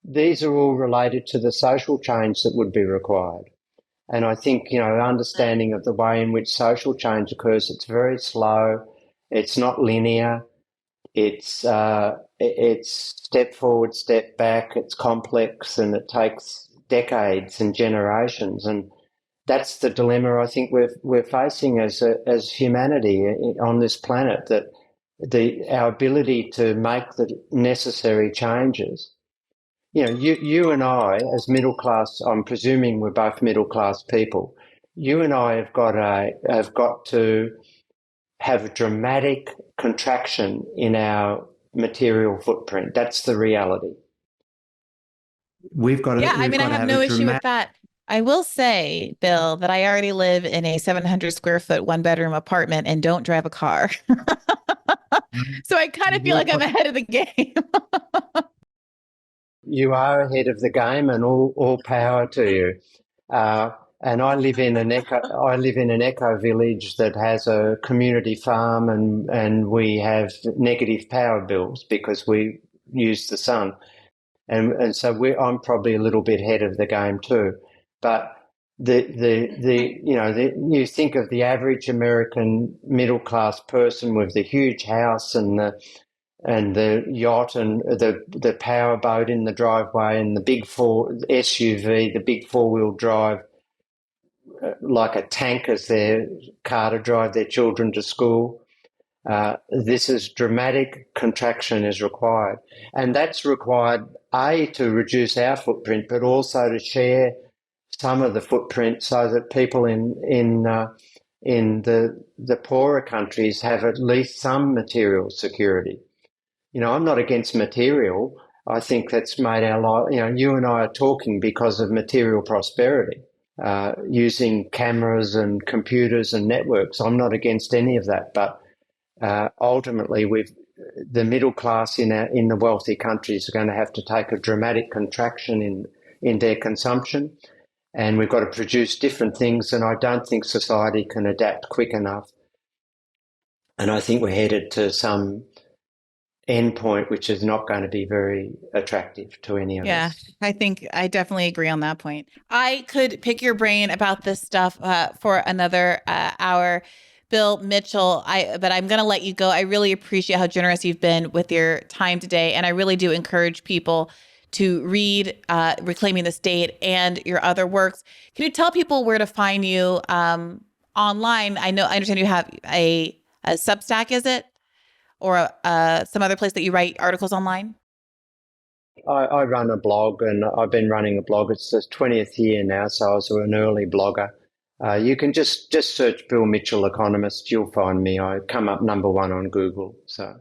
these are all related to the social change that would be required. And I think, understanding of the way in which social change occurs, it's very slow, it's not linear, it's step forward, step back, it's complex, and it takes decades and generations. And that's the dilemma I think we're facing as humanity on this planet, that our ability to make the necessary changes. You and I, as middle class, I'm presuming we're both middle class people. You and I have got to have a dramatic contraction in our material footprint. That's the reality. Yeah, I We've mean, I got to have have no a issue with dramatic. that. I will say, Bill, that I already live in a 700 square foot, one bedroom apartment and don't drive a car. So I kind of feel like I'm ahead of the game. You are ahead of the game, and all power to you. Uh, and I live in an eco village that has a community farm, and we have negative power bills because we use the sun, and so I'm probably a little bit ahead of the game too. But you think of the average American middle class person with the huge house and and the yacht and the power boat in the driveway and the big SUV, the big four-wheel drive, like a tank as their car to drive their children to school. This is dramatic contraction is required. And that's required, to reduce our footprint, but also to share some of the footprint so that people in the poorer countries have at least some material security. I'm not against material. I think that's made our life, you and I are talking because of material prosperity, using cameras and computers and networks. I'm not against any of that, but ultimately the middle class in the wealthy countries are going to have to take a dramatic contraction in their consumption, and we've got to produce different things, and I don't think society can adapt quick enough. And I think we're headed to some endpoint which is not going to be very attractive to any of us. Yeah, I think I definitely agree on that point. I could pick your brain about this stuff for another hour, Bill Mitchell, but I'm going to let you go. I really appreciate how generous you've been with your time today, and I really do encourage people to read Reclaiming the State and your other works. Can you tell people where to find you online? I understand you have a Substack, is it? Or some other place that you write articles online? I run a blog, and I've been running a blog. It's the 20th year now, so I was an early blogger. You can just search Bill Mitchell Economist. You'll find me. I come up number 1 on Google. So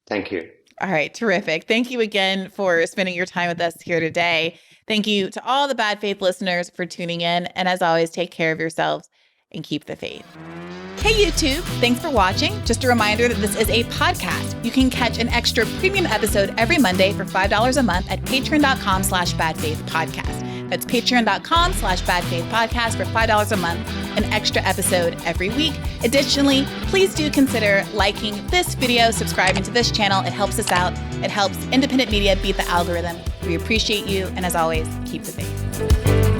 thank you. All right, terrific. Thank you again for spending your time with us here today. Thank you to all the Bad Faith listeners for tuning in. And as always, take care of yourselves and keep the faith. Hey YouTube, thanks for watching. Just a reminder that this is a podcast. You can catch an extra premium episode every Monday for $5 a month at patreon.com/badfaithpodcast. That's patreon.com/badfaithpodcast for $5 a month, an extra episode every week. Additionally, please do consider liking this video, subscribing to this channel. It helps us out. It helps independent media beat the algorithm. We appreciate you. And as always, keep the faith.